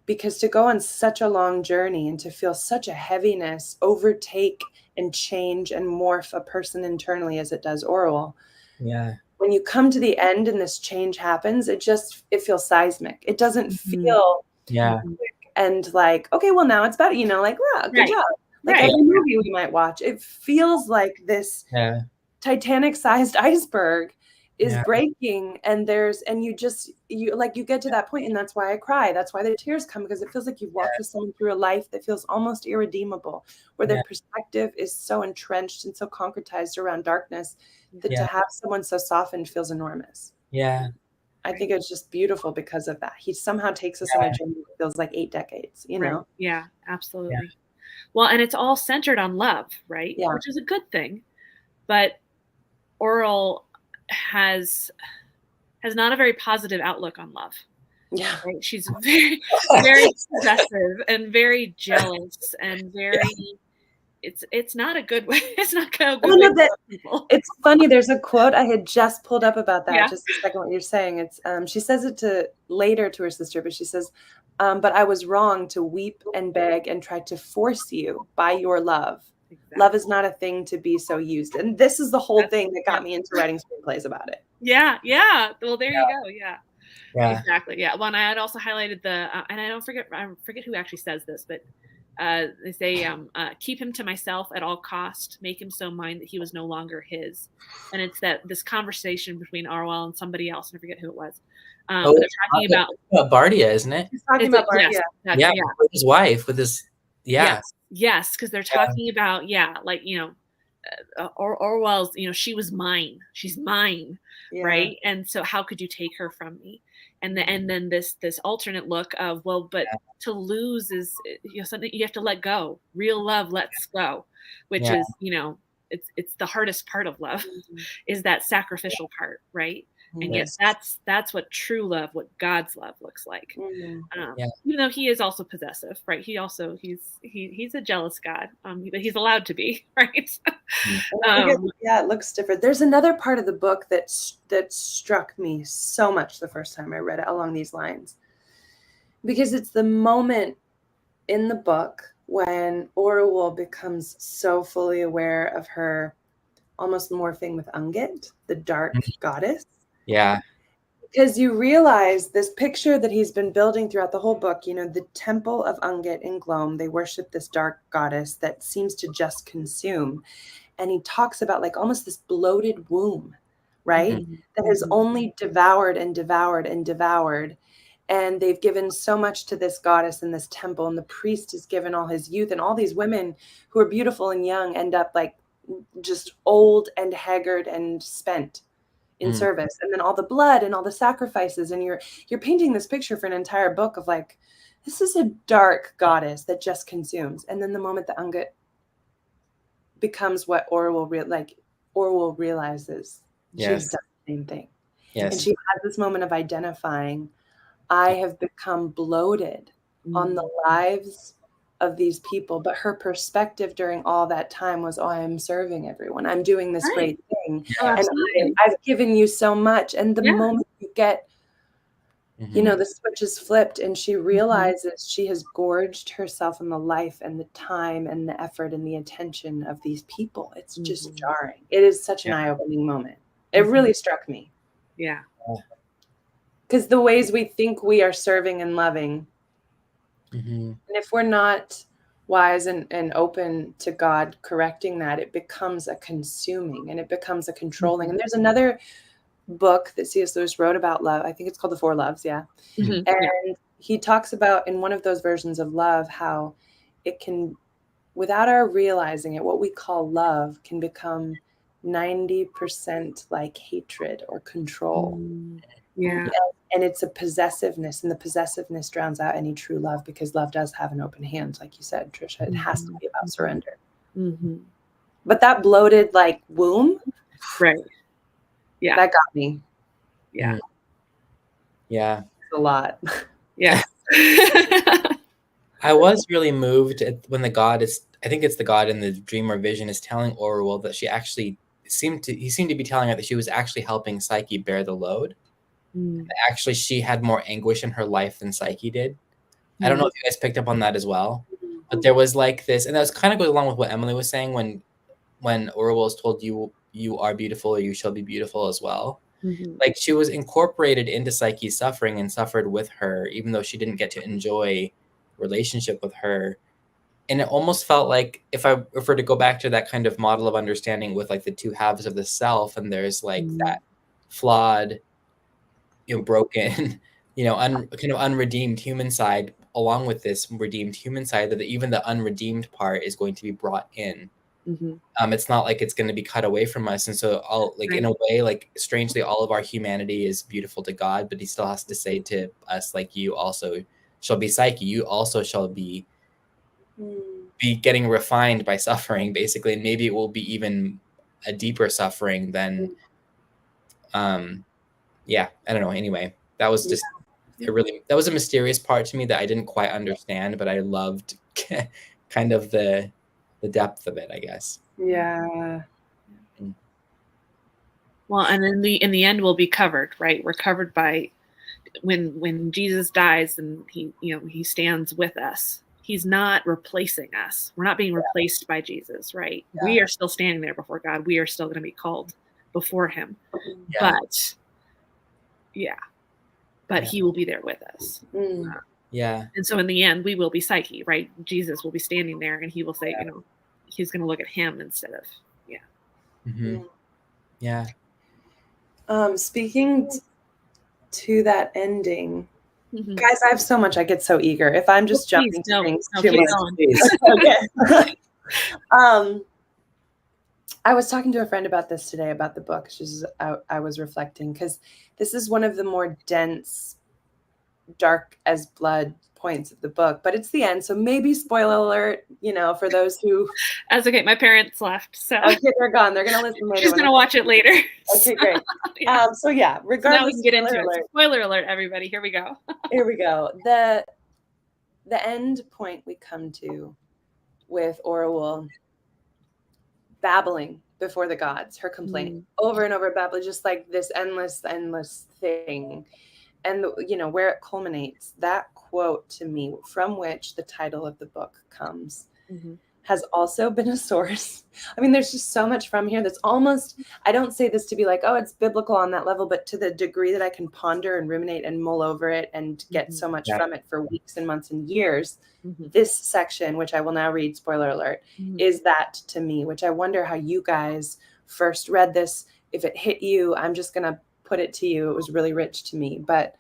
[SPEAKER 3] Because to go on such a long journey and to feel such a heaviness overtake and change and morph a person internally as it does Orwell. When you come to the end and this change happens, it feels seismic. It doesn't feel quick and like, okay, well, now it's better, like, wow, good job. like
[SPEAKER 1] Right.
[SPEAKER 3] every movie we might watch. It feels like this
[SPEAKER 2] Yeah.
[SPEAKER 3] Titanic-sized iceberg is
[SPEAKER 2] Yeah.
[SPEAKER 3] breaking, and you get to that point, and that's why I cry. That's why the tears come, because it feels like you've walked with someone through a life that feels almost irredeemable, where their perspective is so entrenched and so concretized around darkness that to have someone so softened feels enormous.
[SPEAKER 2] Yeah.
[SPEAKER 3] I think it's just beautiful because of that. He somehow takes us on a journey that feels like 8 decades, you know?
[SPEAKER 1] Yeah, absolutely. Well, and it's all centered on love, right?
[SPEAKER 3] Yeah.
[SPEAKER 1] Which is a good thing. But Oral has not a very positive outlook on love.
[SPEAKER 3] Yeah.
[SPEAKER 1] Right? She's very, very possessive and very jealous and very. It's not a good way. It's not a good way for people.
[SPEAKER 3] It's funny. There's a quote I had just pulled up about that.
[SPEAKER 1] Yeah.
[SPEAKER 3] Just a second, what you're saying. It's she says it later to her sister, but she says, "But I was wrong to weep and beg and try to force you by your love.
[SPEAKER 1] Exactly.
[SPEAKER 3] Love is not a thing to be so used." And this is the whole thing that got me into writing screenplays about it.
[SPEAKER 1] Yeah. Well, there you go. Yeah. Exactly. Yeah. Well, and I had also highlighted and I forget who actually says this, but they say, keep him to myself at all cost, make him so mine that he was no longer his. And it's this conversation between Orwell and somebody else, and I forget who it was. But they're talking about
[SPEAKER 2] Bardia, isn't it?
[SPEAKER 3] He's talking about Bardia.
[SPEAKER 2] Yes, with his wife, with his
[SPEAKER 1] Yes, because they're talking about like Orwell's, she was mine, she's mine, right? And so how could you take her from me? And then this alternate look of, well, but to lose is something you have to let go. Real love lets go, which is it's the hardest part of love, is that sacrificial part, right? And yet that's what true love, what God's love looks like. Even though he is also possessive, right? He's a jealous God, but he's allowed to be, right?
[SPEAKER 3] It looks different. There's another part of the book that struck me so much the first time I read it along these lines, because it's the moment in the book when Orwell becomes so fully aware of her almost morphing with Ungit, the dark goddess.
[SPEAKER 2] Yeah.
[SPEAKER 3] Because you realize this picture that he's been building throughout the whole book, the temple of Ungit in Glome, they worship this dark goddess that seems to just consume. And he talks about like almost this bloated womb, right? That has only devoured and devoured and devoured. And they've given so much to this goddess in this temple. And the priest has given all his youth, and all these women who are beautiful and young end up like just old and haggard and spent in service. And then all the blood and all the sacrifices, and you're painting this picture for an entire book of like, this is a dark goddess that just consumes. And then the moment the Ungit becomes what Orwell realizes, she's done the same thing. And she has this moment of identifying, I have become bloated on the lives of these people, but her perspective during all that time was, I am serving everyone. I'm doing this great thing. And I've given you so much. And the moment you get, the switch is flipped, and she realizes she has gorged herself in the life and the time and the effort and the attention of these people. It's just jarring. It is such an eye-opening moment. It really struck me.
[SPEAKER 1] Yeah.
[SPEAKER 3] Because the ways we think we are serving and loving, and if we're not wise and open to God correcting that, it becomes a consuming, and it becomes a controlling. And there's another book that C.S. Lewis wrote about love. I think it's called The Four Loves. And he talks about, in one of those versions of love, how it can, without our realizing it, what we call love can become 90% like hatred or control. And it's a possessiveness, and the possessiveness drowns out any true love, because love does have an open hand, like you said, Trisha. It has to be about surrender. But that bloated like womb,
[SPEAKER 1] right? Yeah,
[SPEAKER 3] that got me.
[SPEAKER 1] Yeah,
[SPEAKER 3] it's a lot.
[SPEAKER 1] Yeah.
[SPEAKER 2] I was really moved when the god is, I think it's the god in the dream or vision, is telling Orwell that he seemed to be telling her that she was actually helping Psyche bear the load. Actually, she had more anguish in her life than Psyche did. I don't know if you guys picked up on that as well, but there was like this, and that was kind of going along with what Emily was saying when Orwell was told, you are beautiful, or you shall be beautiful as well. Like, she was incorporated into Psyche's suffering and suffered with her, even though she didn't get to enjoy relationship with her. And it almost felt like if I were to go back to that kind of model of understanding with like the two halves of the self, and there's like that flawed, broken, kind of unredeemed human side, along with this redeemed human side, that even the unredeemed part is going to be brought in. It's not like it's going to be cut away from us. And so in a way, like strangely, all of our humanity is beautiful to God, but he still has to say to us, like, you also shall be Psyche. You also shall be getting refined by suffering, basically. And maybe it will be even a deeper suffering than, I don't know. Anyway, that was just that was a mysterious part to me that I didn't quite understand, but I loved kind of the depth of it, I guess.
[SPEAKER 3] Yeah.
[SPEAKER 1] Well, and in the end, we'll be covered, right? We're covered by when Jesus dies and he stands with us. He's not replacing us. We're not being replaced by Jesus, right? Yeah. We are still standing there before God. We are still going to be called before him. Yeah. But he will be there with us.
[SPEAKER 2] Yeah.
[SPEAKER 1] And so in the end, we will be Psyche, right? Jesus will be standing there and he will say, he's going to look at him instead of,
[SPEAKER 2] Yeah.
[SPEAKER 3] Speaking to that ending, guys, I have so much. I get so eager. If I'm just jumping to things too much. Okay. I was talking to a friend about this today, about the book. I was reflecting, because this is one of the more dense, dark as blood points of the book, but it's the end. So maybe spoiler alert, for those who.
[SPEAKER 1] That's okay. My parents left. So
[SPEAKER 3] okay, they're gone. They're going to listen later.
[SPEAKER 1] She's going to watch it later.
[SPEAKER 3] Okay, great. Regardless. So now
[SPEAKER 1] we can get into it. Spoiler alert, everybody. Here we go.
[SPEAKER 3] Here we go. The end point we come to with Orual babbling before the gods, her complaining over and over, babbling, just like this endless thing. And where it culminates, that quote to me, from which the title of the book comes, has also been a source. I mean, there's just so much from here that's almost, I don't say this to be like, oh, it's biblical on that level, but to the degree that I can ponder and ruminate and mull over it and get so much from it for weeks and months and years, this section, which I will now read, spoiler alert, is that to me, which I wonder how you guys first read this. If it hit you, I'm just going to put it to you. It was really rich to me, but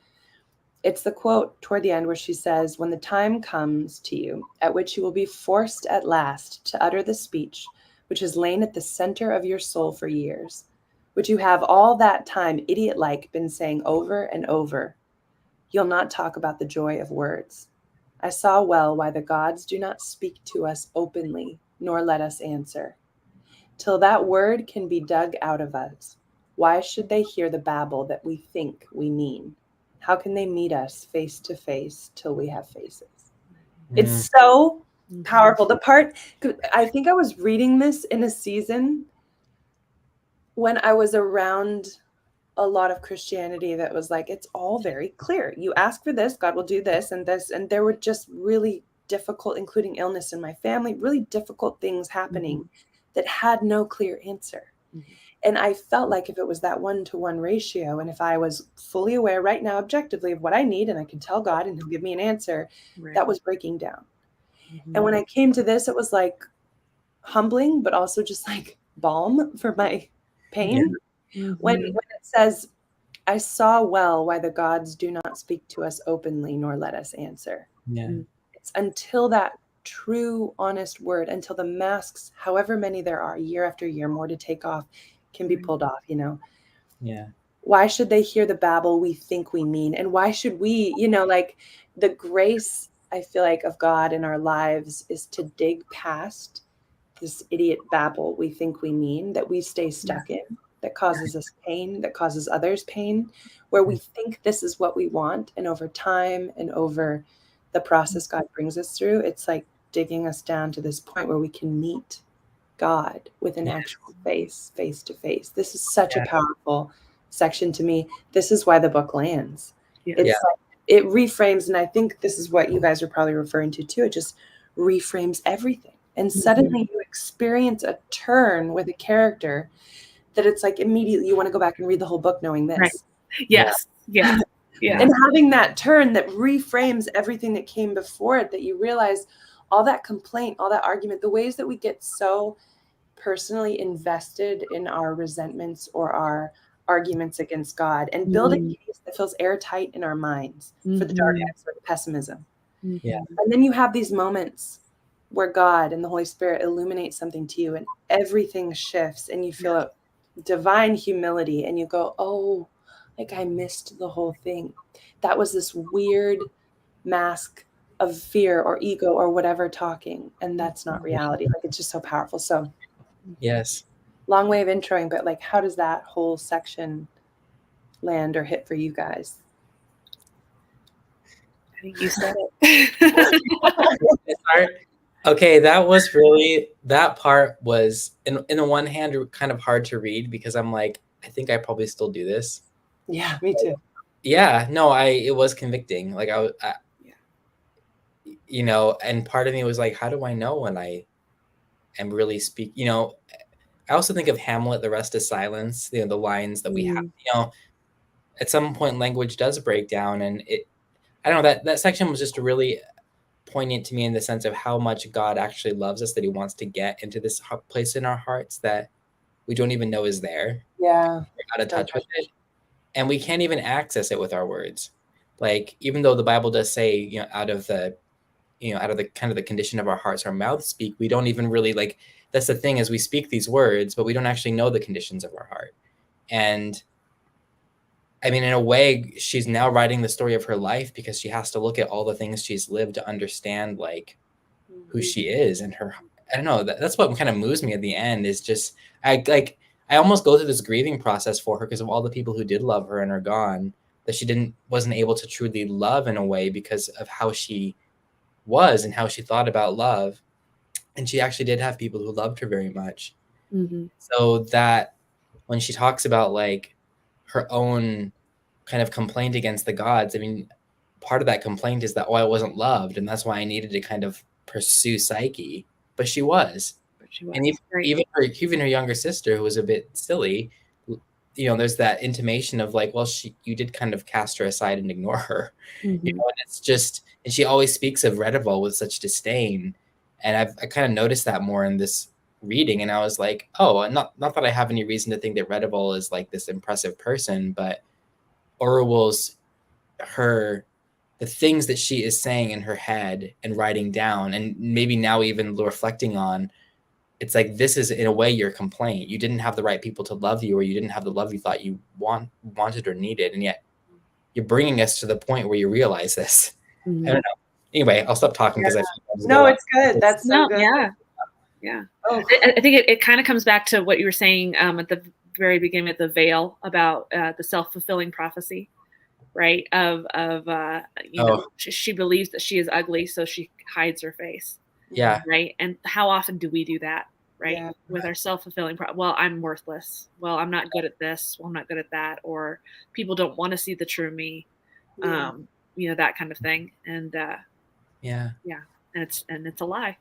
[SPEAKER 3] it's the quote toward the end where she says, when the time comes to you at which you will be forced at last to utter the speech which has lain at the center of your soul for years, which you have all that time idiot-like been saying over and over, you'll not talk about the joy of words. I saw well why the gods do not speak to us openly, nor let us answer. Till that word can be dug out of us, why should they hear the babble that we think we mean? How can they meet us face to face till we have faces? It's so powerful. The part, I think I was reading this in a season when I was around a lot of Christianity that was like, it's all very clear. You ask for this, God will do this and this. And there were just really difficult, including illness in my family, really difficult things happening that had no clear answer. And I felt like if it was that 1-to-1 ratio, and if I was fully aware right now, objectively, of what I need, and I could tell God and he'll give me an answer, that was breaking down. And when I came to this, it was like humbling, but also just like balm for my pain. When it says, I saw well why the gods do not speak to us openly, nor let us answer. It's until that true, honest word, until the masks, however many there are, year after year, more to take off, can be pulled off, Why should they hear the babble we think we mean? And why should we, like the grace, I feel like, of God in our lives is to dig past this idiot babble we think we mean, that we stay stuck in, that causes us pain, that causes others pain, where we think this is what we want. And over time and over the process God brings us through, it's like digging us down to this point where we can meet God with an actual face to face. This is such a powerful section to me. This is why the book lands. It's like, it reframes, and I think this is what you guys are probably referring to too. It just reframes everything. And suddenly you experience a turn with a character that it's like immediately you want to go back and read the whole book knowing this.
[SPEAKER 1] Right. Yes. Yeah.
[SPEAKER 3] And having that turn that reframes everything that came before it, that you realize all that complaint, all that argument, the ways that we get so personally invested in our resentments or our arguments against God, and build a case that feels airtight in our minds for the darkness or the pessimism.
[SPEAKER 2] Yeah.
[SPEAKER 3] And then you have these moments where God and the Holy Spirit illuminate something to you, and everything shifts, and you feel a divine humility, and you go, oh, like I missed the whole thing. That was this weird mask of fear or ego or whatever talking, and that's not reality. Like, it's just so powerful. So
[SPEAKER 2] Yes.
[SPEAKER 3] long way of introing, but like, how does that whole section land or hit for you guys?
[SPEAKER 1] I think you said it.
[SPEAKER 2] Okay, that part was in the one hand kind of hard to read, because I'm like, I think I probably still do this.
[SPEAKER 3] Yeah, me too.
[SPEAKER 2] Yeah, no, it was convicting. Like you know, and part of me was like, how do I know when I am really speak? You know, I also think of Hamlet, the rest is silence. You know, the lines that we have. You know, at some point, language does break down, and I don't know, that section was just really poignant to me in the sense of how much God actually loves us, that he wants to get into this place in our hearts that we don't even know is there.
[SPEAKER 3] Yeah.
[SPEAKER 2] We're out of touch with it. And we can't even access it with our words. Like, even though the Bible does say, you know, out of the kind of the condition of our hearts, our mouths speak, we don't even really, like, that's the thing, is we speak these words, but we don't actually know the conditions of our heart. And I mean, in a way, she's now writing the story of her life, because she has to look at all the things she's lived to understand, like, who she is, and her, I don't know, that's what kind of moves me at the end, is just, I almost go through this grieving process for her, because of all the people who did love her and are gone, that she wasn't able to truly love in a way because of how she was and how she thought about love. And she actually did have people who loved her very much. So that when she talks about, like, her own kind of complaint against the gods, I mean, part of that complaint is that, oh, I wasn't loved, and that's why I needed to kind of pursue Psyche. But she was. And even her younger sister, who was a bit silly, you know, there's that intimation of like, well, you did kind of cast her aside and ignore her. You know, and it's just, and she always speaks of Redival with such disdain. And I kind of noticed that more in this reading, and I was like, oh, not that I have any reason to think that Redival is like this impressive person, but Orwell's the things that she is saying in her head and writing down, and maybe now even reflecting on, it's like, this is in a way your complaint. You didn't have the right people to love you, or you didn't have the love you thought you wanted or needed, and yet you're bringing us to the point where you realize this. I don't know. Anyway, I'll stop talking, because
[SPEAKER 3] it's good. That's so good.
[SPEAKER 1] Yeah. Oh. I think it kind of comes back to what you were saying at the very beginning, at the veil, about the self-fulfilling prophecy, right? Of you know, she believes that she is ugly, so she hides her face.
[SPEAKER 2] Yeah.
[SPEAKER 1] Right. And how often do we do that? Right. Yeah. With our self-fulfilling well, I'm worthless. Well, I'm not good at this. Well, I'm not good at that. Or people don't want to see the true me. You know, that kind of thing. And and it's a lie.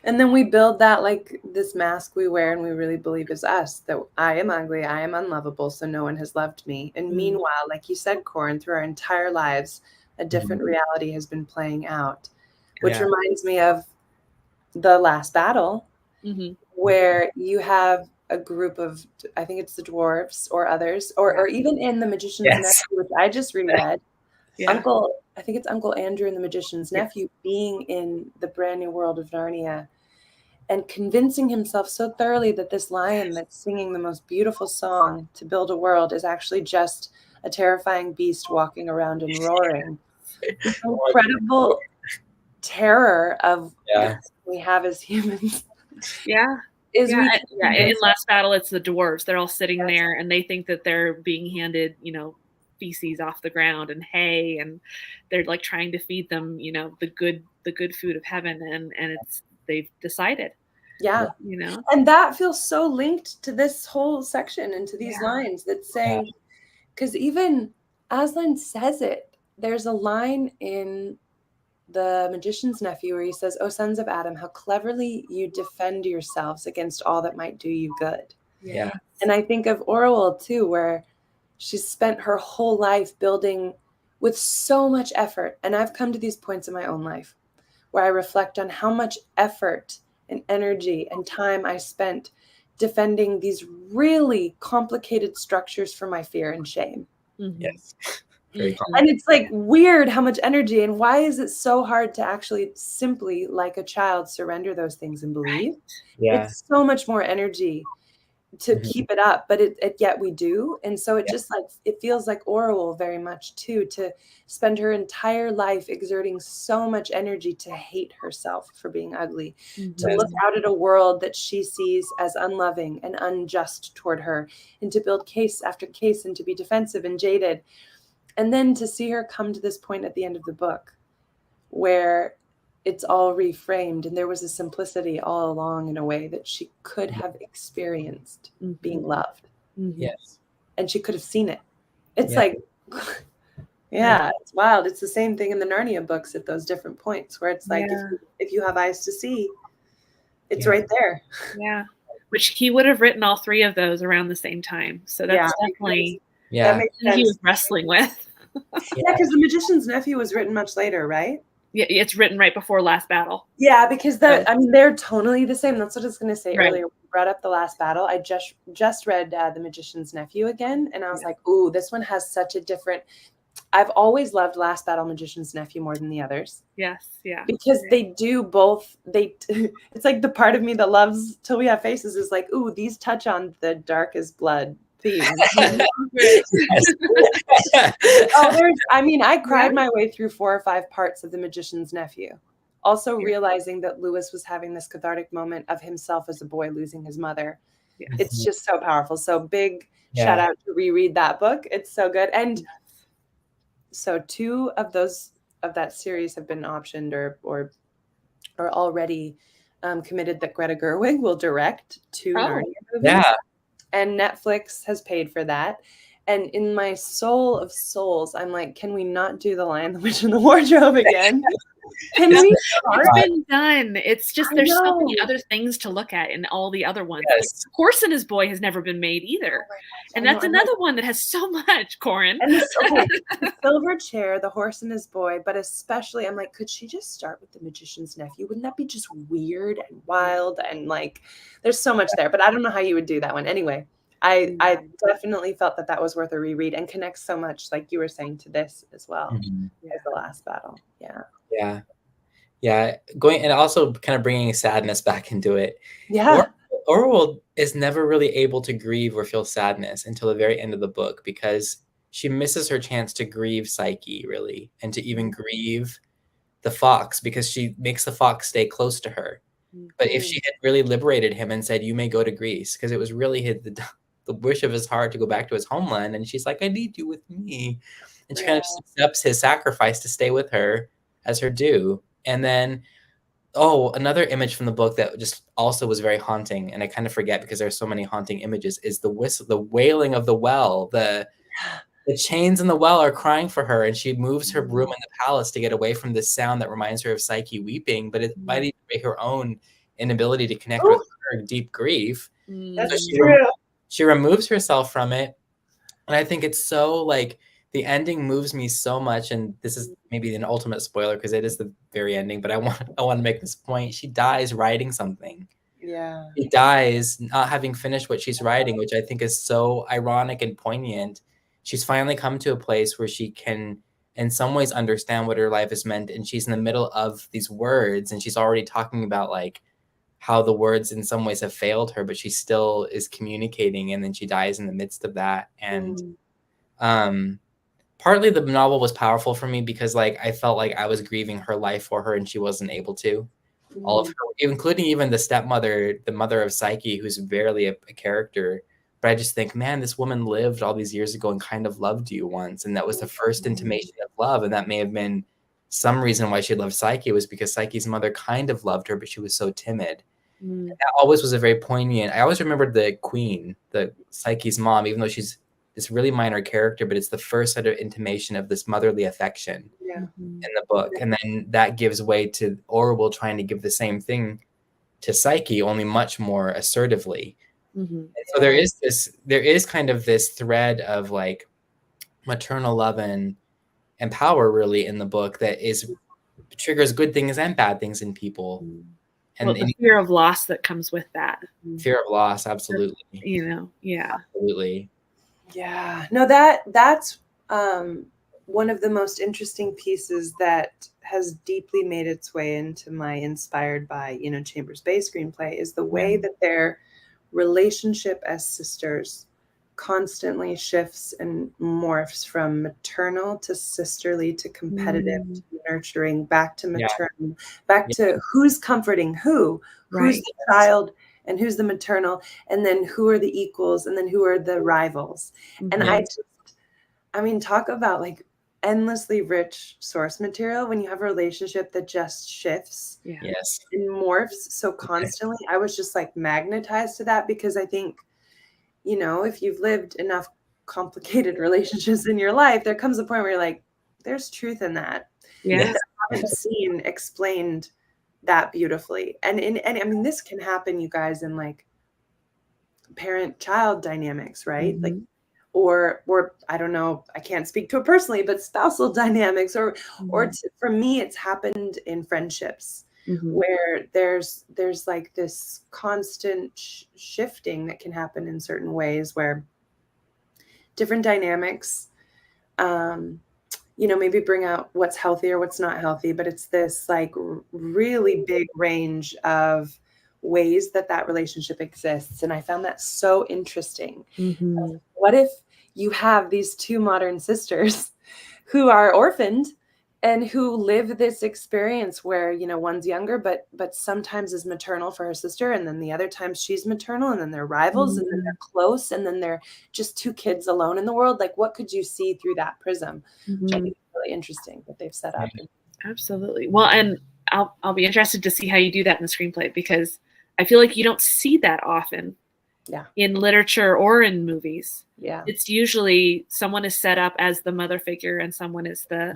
[SPEAKER 3] And then we build that, like, this mask we wear and we really believe is us, that I am ugly, I am unlovable, so no one has loved me. And meanwhile, like you said, Corin, through our entire lives, a different reality has been playing out, which reminds me of the last battle, where you have a group of, I think it's the dwarves or others, or even in the Magician's Nephew, which I just reread, I think it's Uncle Andrew and the Magician's Nephew being in the brand new world of Narnia and convincing himself so thoroughly that this lion that's singing the most beautiful song to build a world is actually just a terrifying beast walking around and roaring. This incredible terror of we have as humans.
[SPEAKER 1] In Last Battle, it's the dwarves. They're all sitting there, and they think that they're being handed, you know, feces off the ground and hay, and they're like trying to feed them, you know, the good food of heaven, and they've decided.
[SPEAKER 3] Yeah.
[SPEAKER 1] You know,
[SPEAKER 3] and that feels so linked to this whole section and to these lines that's saying, because even Aslan says it. There's a line in the Magician's Nephew where he says, "Oh, sons of Adam, how cleverly you defend yourselves against all that might do you good."
[SPEAKER 2] Yeah.
[SPEAKER 3] And I think of Orwell too, where she's spent her whole life building with so much effort. And I've come to these points in my own life where I reflect on how much effort and energy and time I spent defending these really complicated structures for my fear and shame.
[SPEAKER 2] Yes. Very common.
[SPEAKER 3] And it's like weird how much energy, and why is it so hard to actually simply, like a child, surrender those things and believe?
[SPEAKER 2] Yeah.
[SPEAKER 3] It's so much more energy to keep it up, but it yet we do. And so it just like, it feels like Orwell very much too, to spend her entire life exerting so much energy to hate herself for being ugly, to look out at a world that she sees as unloving and unjust toward her, and to build case after case, and to be defensive and jaded. And then to see her come to this point at the end of the book where it's all reframed, and there was a simplicity all along in a way that she could have experienced being loved.
[SPEAKER 2] Yes.
[SPEAKER 3] And she could have seen it. It's like, it's wild. It's the same thing in the Narnia books at those different points where it's like, if you have eyes to see, it's right there.
[SPEAKER 1] Yeah. Which he would have written all three of those around the same time. So that's definitely
[SPEAKER 3] that makes sense.
[SPEAKER 1] He was wrestling with.
[SPEAKER 3] Because The Magician's Nephew was written much later, right?
[SPEAKER 1] Yeah, it's written right before Last Battle.
[SPEAKER 3] Yeah, because they're tonally the same. That's what I was going to say earlier. We brought up The Last Battle. I just read The Magician's Nephew again, and I was like, ooh, this one has such a different. I've always loved Last Battle, Magician's Nephew more than the others.
[SPEAKER 1] Yes, yeah.
[SPEAKER 3] Because they do both. It's like the part of me that loves Till We Have Faces is like, ooh, these touch on the dark as blood theme. I cried my way through 4 or 5 parts of The Magician's Nephew. Also realizing that Lewis was having this cathartic moment of himself as a boy losing his mother. Yeah. It's just so powerful. So big shout out to reread that book. It's so good. And so 2 of that series have been optioned or already committed that Greta Gerwig will direct 2 Narnia movies.
[SPEAKER 2] Yeah.
[SPEAKER 3] And Netflix has paid for that. And in my soul of souls, I'm like, can we not do The Lion, the Witch, and the Wardrobe again? Can we?
[SPEAKER 1] It's been done. It's just there's so many other things to look at in all the other ones.
[SPEAKER 2] Yes.
[SPEAKER 1] Like, Horse and His Boy has never been made either. And that's another one that has so much, Corin.
[SPEAKER 3] And the Silver Chair, The Horse and His Boy, but especially I'm like, could she just start with The Magician's Nephew? Wouldn't that be just weird and wild? And like, there's so much there, but I don't know how you would do that one. Anyway, I definitely felt that was worth a reread and connects so much, like you were saying, to this as well as The Last Battle.
[SPEAKER 2] Going and also kind of bringing sadness back into it. Orwell is never really able to grieve or feel sadness until the very end of the book, because she misses her chance to grieve Psyche, really, and to even grieve the fox, because she makes the fox stay close to her. But if she had really liberated him and said, you may go to Greece, because it was really the wish of his heart to go back to his homeland, and she's like, I need you with me. And she kind of just accepts his sacrifice to stay with her as her due. And then, another image from the book that just also was very haunting, and I kind of forget because there's so many haunting images, is the wailing of the well. The chains in the well are crying for her, and she moves her room in the palace to get away from this sound that reminds her of Psyche weeping, but it might even be her own inability to connect with her deep grief.
[SPEAKER 3] That's
[SPEAKER 2] so
[SPEAKER 3] true.
[SPEAKER 2] She removes herself from it. And I think it's so like, the ending moves me so much, and this is maybe an ultimate spoiler because it is the very ending, but I want to make this point. She dies writing something.
[SPEAKER 3] Yeah.
[SPEAKER 2] She dies not having finished what she's writing, which I think is so ironic and poignant. She's finally come to a place where she can, in some ways, understand what her life has meant, and she's in the middle of these words, and she's already talking about like how the words in some ways have failed her, but she still is communicating, and then she dies in the midst of that. And partly the novel was powerful for me because like I felt like I was grieving her life for her and she wasn't able to. All of her, including even the stepmother, the mother of Psyche, who's barely a character. But I just think, man, this woman lived all these years ago and kind of loved you once. And that was the first intimation of love. And that may have been some reason why she loved Psyche, was because Psyche's mother kind of loved her, but she was so timid. And that always was a very poignant. I always remembered the queen, the Psyche's mom, even though she's this really minor character, but it's the first sort of intimation of this motherly affection in the book. And then that gives way to Orwell trying to give the same thing to Psyche, only much more assertively. And so there is kind of this thread of like maternal love and power really in the book that is triggers good things and bad things in people.
[SPEAKER 1] And the fear of loss that comes with that.
[SPEAKER 2] Fear of loss, absolutely.
[SPEAKER 1] Yeah.
[SPEAKER 2] Absolutely.
[SPEAKER 3] Yeah. No, that's one of the most interesting pieces that has deeply made its way into my Inspired by, Chambers Bay screenplay is the way that their relationship as sisters constantly shifts and morphs from maternal to sisterly to competitive to nurturing, back to maternal, back to who's comforting who's the child and who's the maternal, and then who are the equals, and then who are the rivals. And I mean, talk about like endlessly rich source material when you have a relationship that just shifts and morphs so constantly. I was just like magnetized to that because I think, if you've lived enough complicated relationships in your life, there comes a point where you're like, there's truth in that.
[SPEAKER 1] Yes.
[SPEAKER 3] I haven't seen explained that beautifully. And I mean, this can happen, you guys, in like parent-child dynamics, right? Like, or I don't know, I can't speak to it personally, but spousal dynamics, or for me, it's happened in friendships where there's like this constant shifting that can happen in certain ways where different dynamics, maybe bring out what's healthy or what's not healthy, but it's this like really big range of ways that relationship exists. And I found that so interesting. What if you have these two modern sisters who are orphaned and who live this experience where, one's younger, but sometimes is maternal for her sister. And then the other time she's maternal, and then they're rivals, and then they're close, and then they're just two kids alone in the world. Like, what could you see through that prism? Which I think is really interesting that they've set up.
[SPEAKER 1] Absolutely. Well, and I'll be interested to see how you do that in the screenplay, because I feel like you don't see that often in literature or in movies. It's usually someone is set up as the mother figure and someone is the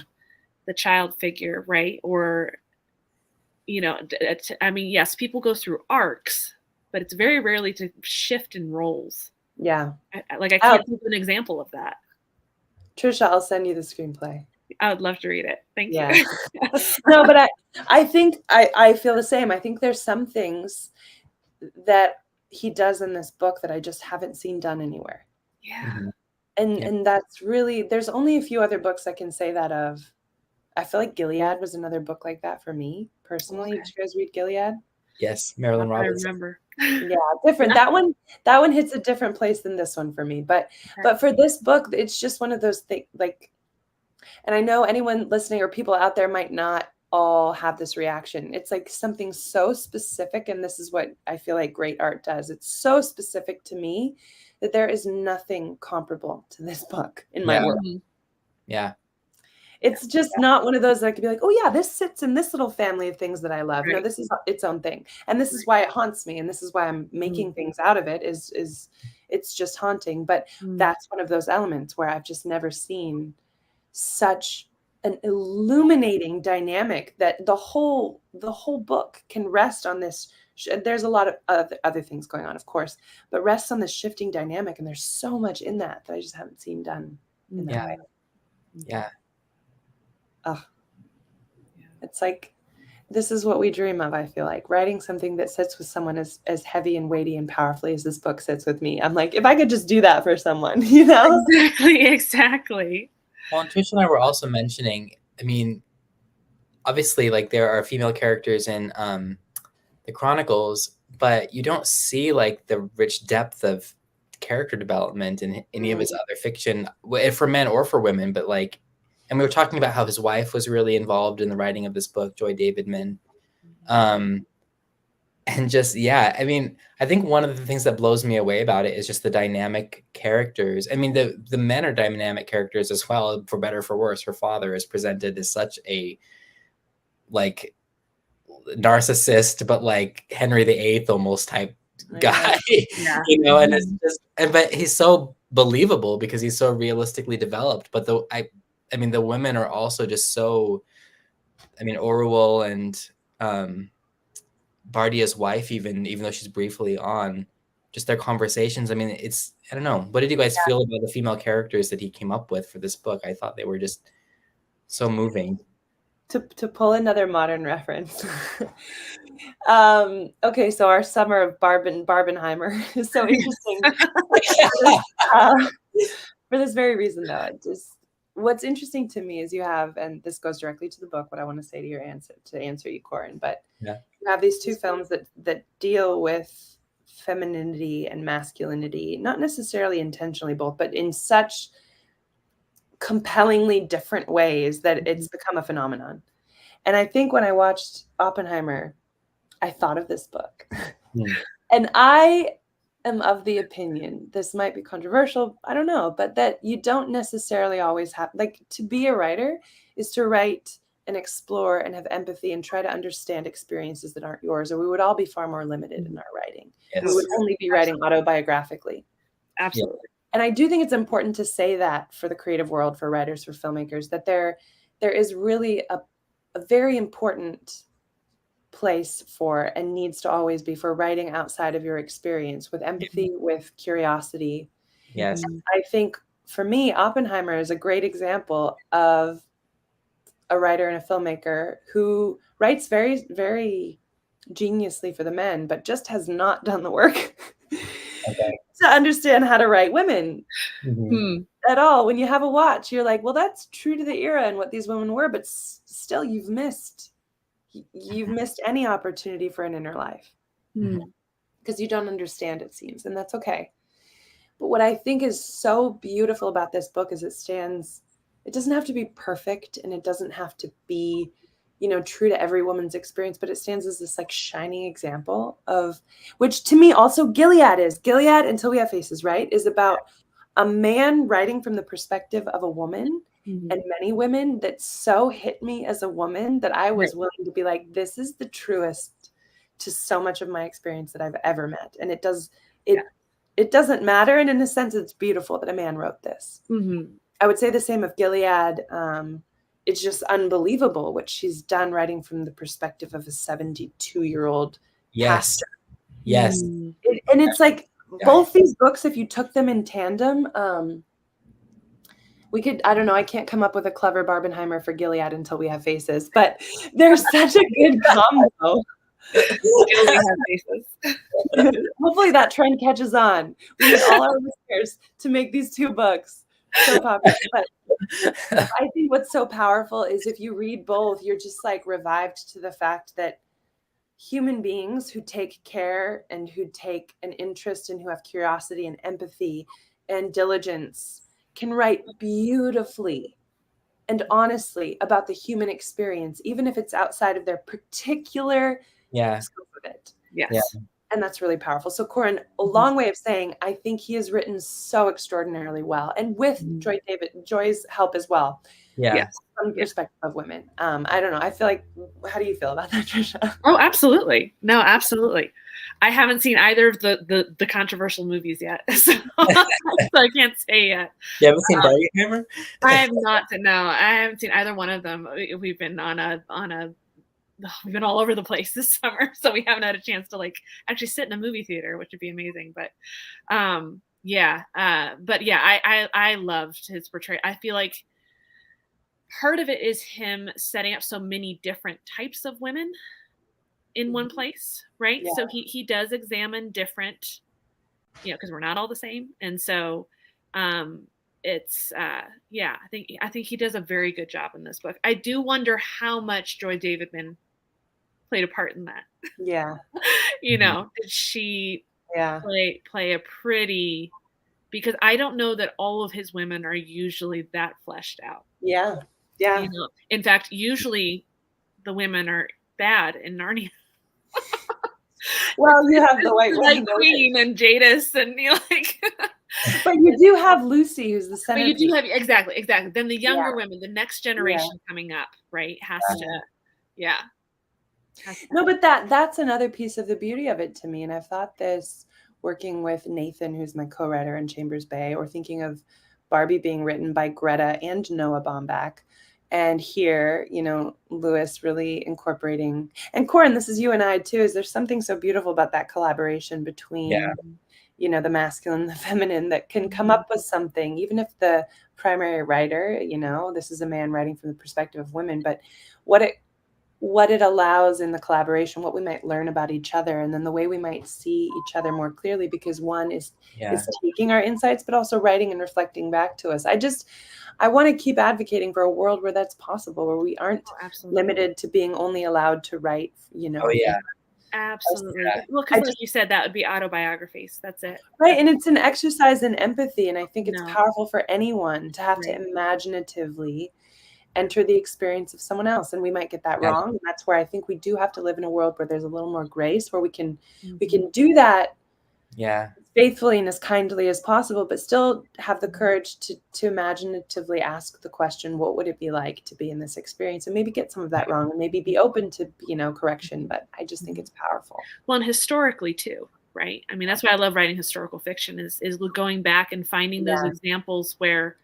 [SPEAKER 1] child figure, right? Or, I mean, yes, people go through arcs, but it's very rarely to shift in roles.
[SPEAKER 3] I
[SPEAKER 1] can't think of an example of that.
[SPEAKER 3] Trisha, I'll send you the screenplay.
[SPEAKER 1] I would love to read it. Thank you.
[SPEAKER 3] No, but I think I feel the same. I think there's some things that he does in this book that I just haven't seen done anywhere. And that's really, there's only a few other books I can say that of. I feel like Gilead was another book like that for me personally. Did you guys read Gilead?
[SPEAKER 2] Yes, Marilyn Roberts.
[SPEAKER 1] I remember.
[SPEAKER 3] Different. That one hits a different place than this one for me. But for this book, it's just one of those things, like, and I know anyone listening or people out there might not all have this reaction. It's like something so specific, and this is what I feel like great art does. It's so specific to me that there is nothing comparable to this book in my world. It's just not one of those that I could be like, oh yeah, this sits in this little family of things that I love. No, this is its own thing. And this is why it haunts me. And this is why I'm making things out of it is it's just haunting. But that's one of those elements where I've just never seen such an illuminating dynamic that the whole book can rest on this. There's a lot of other things going on, of course, but rests on this shifting dynamic. And there's so much in that I just haven't seen done in that way. It's like, this is what we dream of. I feel like writing something that sits with someone as heavy and weighty and powerfully as this book sits with me. I'm like, if I could just do that for someone,
[SPEAKER 1] Exactly.
[SPEAKER 2] Well, and Trish and I were also mentioning, I mean, obviously, like, there are female characters in the Chronicles, but you don't see like the rich depth of character development in any of his other fiction, for men or for women. But like, and we were talking about how his wife was really involved in the writing of this book, Joy Davidman. And just, I mean, I think one of the things that blows me away about it is just the dynamic characters. I mean, the men are dynamic characters as well, for better or for worse. Her father is presented as such a, like, narcissist, but like Henry VIII almost type guy, and it's just, but he's so believable because he's so realistically developed. But I mean, the women are also just so, I mean, Orwell and Bardia's wife, even though she's briefly on, just their conversations. I mean, it's, I don't know. What did you guys feel about the female characters that he came up with for this book? I thought they were just so moving.
[SPEAKER 3] to pull another modern reference. Okay, so our summer of Barbenheimer is so interesting. For this very reason, though, what's interesting to me is you have, and this goes directly to the book, what I want to say to your answer, to answer you, Corin, but you have these two films that deal with femininity and masculinity, not necessarily intentionally both, but in such compellingly different ways that it's become a phenomenon. And I think when I watched Oppenheimer, I thought of this book. And I am of the opinion, this might be controversial, I don't know, but that you don't necessarily always have, like, to be a writer is to write and explore and have empathy and try to understand experiences that aren't yours, or we would all be far more limited in our writing. Yes. We would only be writing autobiographically.
[SPEAKER 1] Absolutely.
[SPEAKER 3] And I do think it's important to say that for the creative world, for writers, for filmmakers, that there is really a very important place for, and needs to always be, for writing outside of your experience, with empathy, with curiosity.
[SPEAKER 2] Yes.
[SPEAKER 3] And I think for me, Oppenheimer is a great example of a writer and a filmmaker who writes very, very geniusly for the men, but just has not done the work to understand how to write women at all. When you have a watch, you're like, well, that's true to the era and what these women were, but still you've missed any opportunity for an inner life because you don't understand, it seems, and that's okay. But what I think is so beautiful about this book is it doesn't have to be perfect, and it doesn't have to be, true to every woman's experience, but it stands as this like shining example of, which to me also Gilead, Until We Have Faces, right, is about a man writing from the perspective of a woman. And many women, that so hit me as a woman that I was willing to be like, this is the truest to so much of my experience that I've ever met. And it doesn't matter. And in a sense, it's beautiful that a man wrote this. I would say the same of Gilead. It's just unbelievable what she's done, writing from the perspective of a 72-year-old pastor.
[SPEAKER 2] Yes.
[SPEAKER 3] And it's like both these books, if you took them in tandem, we could, I don't know, I can't come up with a clever Barbenheimer for Gilead Until We Have Faces, but they're such a good combo. Hopefully that trend catches on. We need all our listeners to make these two books so popular. But I think what's so powerful is if you read both, you're just like revived to the fact that human beings who take care and who take an interest and who have curiosity and empathy and diligence can write beautifully and honestly about the human experience, even if it's outside of their particular scope of it.
[SPEAKER 1] Yes.
[SPEAKER 2] Yeah.
[SPEAKER 3] And that's really powerful. So Corin, a long way of saying, I think he has written so extraordinarily well, and with Joy's help as well. From the perspective of women. I don't know. I feel like, how do you feel about that, Trisha?
[SPEAKER 1] Oh, absolutely. No, absolutely. I haven't seen either of the controversial movies yet, so I can't say yet.
[SPEAKER 2] You haven't seen Barbenheimer?
[SPEAKER 1] I have not. No, I haven't seen either one of them. We've been we've been all over the place this summer, so we haven't had a chance to like actually sit in a movie theater, which would be amazing. But I loved his portrayal. I feel like part of it is him setting up so many different types of women in one place, right? So he does examine different, because we're not all the same, and so it's I think he does a very good job in this book. I do wonder how much Joy Davidman played a part in that. Did she play a pretty, because I don't know that all of his women are usually that fleshed out. In fact, usually the women are bad in Narnia.
[SPEAKER 3] Well, you have the white
[SPEAKER 1] like Queen and Jadis, and
[SPEAKER 3] but you do have Lucy, who's the centerpiece.
[SPEAKER 1] But you do have exactly. Then the younger women, the next generation coming up, right, has to.
[SPEAKER 3] No, but that's another piece of the beauty of it to me, and I've thought this working with Nathan, who's my co-writer in Chambers Bay, or thinking of Barbie being written by Greta and Noah Baumbach. And here, Lewis really incorporating, and Corin, this is you and I too, is there's something so beautiful about that collaboration between, you know, the masculine, the feminine, that can come up with something, even if the primary writer, you know, this is a man writing from the perspective of women, but what it allows in the collaboration, what we might learn about each other, and then the way we might see each other more clearly, because one is taking our insights, but also writing and reflecting back to us. I want to keep advocating for a world where that's possible, where we aren't limited to being only allowed to write, you know.
[SPEAKER 2] Oh, yeah.
[SPEAKER 1] Absolutely. Well, because like you said, that would be autobiographies. That's it.
[SPEAKER 3] Right. And it's an exercise in empathy. And I think it's powerful for anyone to have to imaginatively enter the experience of someone else. And we might get that wrong. And that's where I think we do have to live in a world where there's a little more grace, where we can do that as faithfully and as kindly as possible, but still have the courage to imaginatively ask the question, what would it be like to be in this experience? And maybe get some of that wrong, and maybe be open to, you know, correction. But I just think it's powerful.
[SPEAKER 1] Well, and historically too, right? I mean, that's why I love writing historical fiction, is going back and finding those examples where,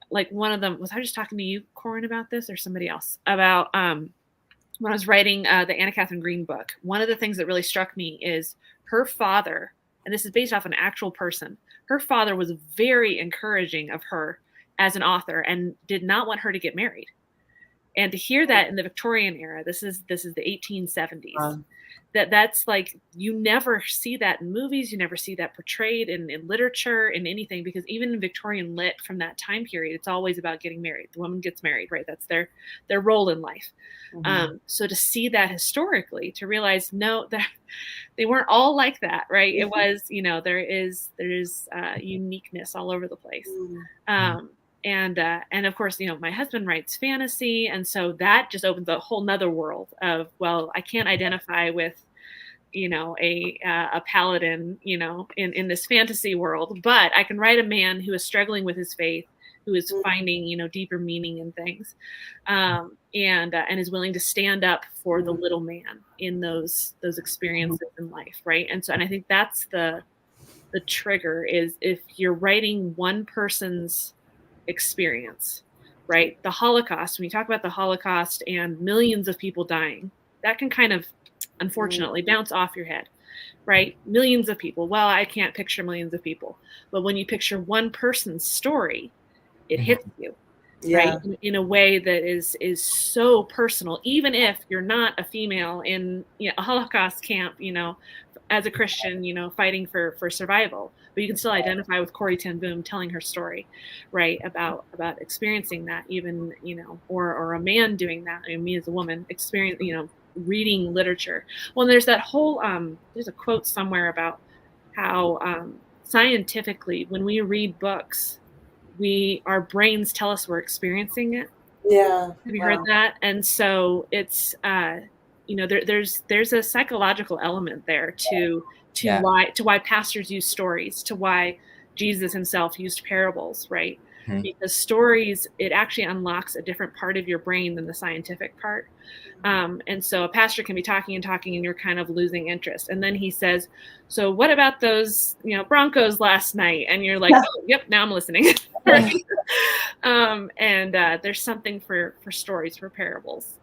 [SPEAKER 1] like, one of them was, I just talking to you, Corin, about this, or somebody else, about when I was writing the Anna Catherine Green book. One of the things that really struck me is her father, and this is based off an actual person. Her father was very encouraging of her as an author and did not want her to get married. And to hear that in the Victorian era, this is the 1870s. That's like, you never see that in movies, you never see that portrayed in literature, in anything, because even in Victorian lit from that time period, it's always about getting married. The woman gets married, right? That's their role in life. So to see that historically, to realize, no, that they weren't all like that, right? It was, you know, there is uniqueness all over the place. And of course, you know, my husband writes fantasy. And so that just opens a whole nother world of, well, I can't identify with, you know, a paladin, you know, in this fantasy world, but I can write a man who is struggling with his faith, who is finding, you know, deeper meaning in things, and is willing to stand up for the little man in those experiences in life. Right. And I think that's the trigger, is if you're writing one person's experience, right? The Holocaust, when you talk about the Holocaust and millions of people dying, that can kind of, unfortunately, bounce off your head, right? Millions of people. Well, I can't picture millions of people. But when you picture one person's story, it hits you, right? In a way that is so personal, even if you're not a female in, you know, a Holocaust camp, you know, as a Christian, you know, fighting for survival, but you can still identify with Corrie ten Boom telling her story, right? About experiencing that, even, you know, or a man doing that. I mean, me as a woman, you know, reading literature. Well, there's that whole, there's a quote somewhere about how scientifically, when we read books, our brains tell us we're experiencing it.
[SPEAKER 3] Yeah.
[SPEAKER 1] Have you heard that? And so it's, you know, there's a psychological element there to why pastors use stories, to why Jesus himself used parables, right? Because stories, it actually unlocks a different part of your brain than the scientific part. And so a pastor can be talking and you're kind of losing interest. And then he says, so what about those, you know, Broncos last night? And you're like, oh, yep, now I'm listening. Right? And there's something for stories, for parables.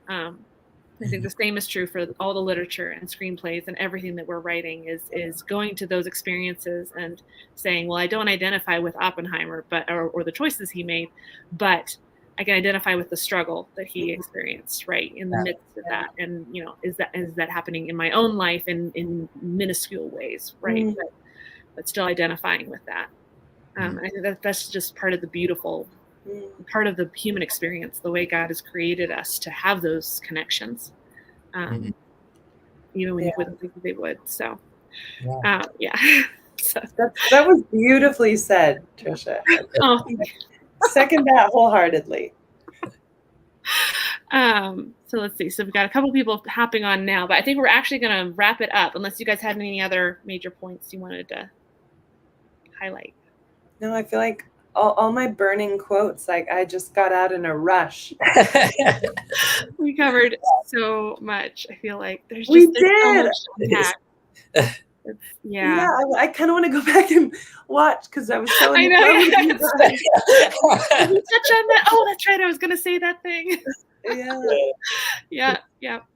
[SPEAKER 1] I think the same is true for all the literature and screenplays and everything that we're writing, is going to those experiences and saying, well, I don't identify with Oppenheimer, or the choices he made, but I can identify with the struggle that he experienced, right, in the midst of that. And, you know, is that happening in my own life in minuscule ways, right? But still identifying with that. I think that's just part of the beautiful part of the human experience, the way God has created us to have those connections, even when you wouldn't think they would. So, So.
[SPEAKER 3] That was beautifully said, Tricia.
[SPEAKER 1] Oh,
[SPEAKER 3] second that wholeheartedly.
[SPEAKER 1] So let's see. So we've got a couple people hopping on now, but I think we're actually going to wrap it up, unless you guys had any other major points you wanted to highlight. No,
[SPEAKER 3] I feel like all my burning quotes, like I just got out in a rush.
[SPEAKER 1] We covered so much. I feel like there's so much impact.
[SPEAKER 3] I kind of want to go back and watch, because I was so
[SPEAKER 1] I know. Did you touch on that? Oh, that's right. I was going to say that thing. Yeah.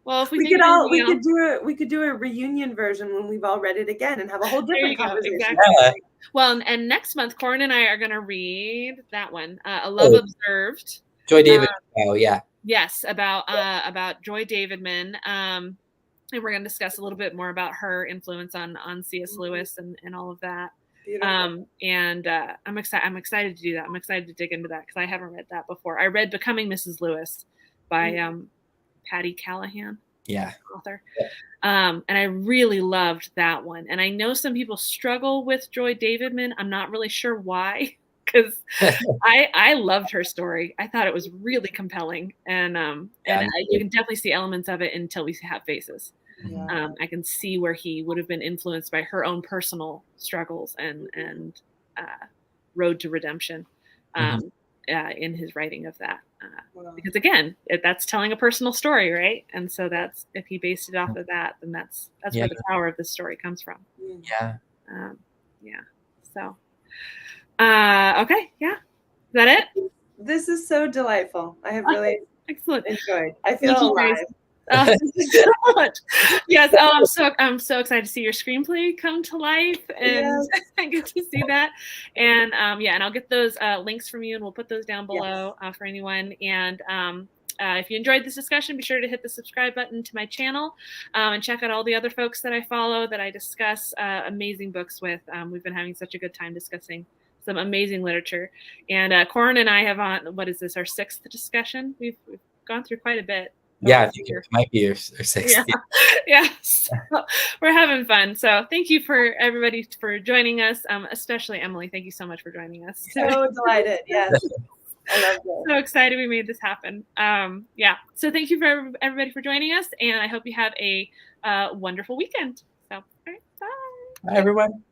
[SPEAKER 1] Well, if we
[SPEAKER 3] could do a reunion version when we've all read it again and have a whole different conversation.
[SPEAKER 1] Exactly. Yeah. Well, and next month, Corin and I are going to read that one, A Love Observed.
[SPEAKER 2] Joy Davidman. Oh, yeah.
[SPEAKER 1] Yes, about Joy Davidman. And we're going to discuss a little bit more about her influence on C.S. Lewis and all of that. Beautiful. And I'm excited to do that. I'm excited to dig into that because I haven't read that before. I read Becoming Mrs. Lewis by Patti Callahan, author. Yeah. And I really loved that one. And I know some people struggle with Joy Davidman. I'm not really sure why, because I loved her story. I thought it was really compelling, and you can definitely see elements of it until we have faces. Yeah. I can see where he would have been influenced by her own personal struggles and road to redemption in his writing of that. Because again, that's telling a personal story, right? And so that's, if he based it off of that, then that's where the power of this story comes from.
[SPEAKER 2] Yeah.
[SPEAKER 1] So, okay. Yeah. Is that it?
[SPEAKER 3] This is so delightful. I have really
[SPEAKER 1] excellent
[SPEAKER 3] enjoyed. I feel alive.
[SPEAKER 1] Thank you so much. Yes. I'm so excited to see your screenplay come to life, and I get to see that. And and I'll get those links from you, and we'll put those down below for anyone. And if you enjoyed this discussion, be sure to hit the subscribe button to my channel, and check out all the other folks that I follow that I discuss amazing books with. We've been having such a good time discussing some amazing literature. And Corin and I have on, what is this, our 6th discussion? We've gone through quite a bit.
[SPEAKER 2] Yeah, I think it might be your 6th.
[SPEAKER 1] Yeah. So we're having fun. So thank you for everybody for joining us, especially Emily. Thank you so much for joining us.
[SPEAKER 3] So delighted. Yes. I love it.
[SPEAKER 1] So excited we made this happen. So thank you for everybody for joining us, and I hope you have a wonderful weekend. So, all right, bye.
[SPEAKER 2] Bye, everyone.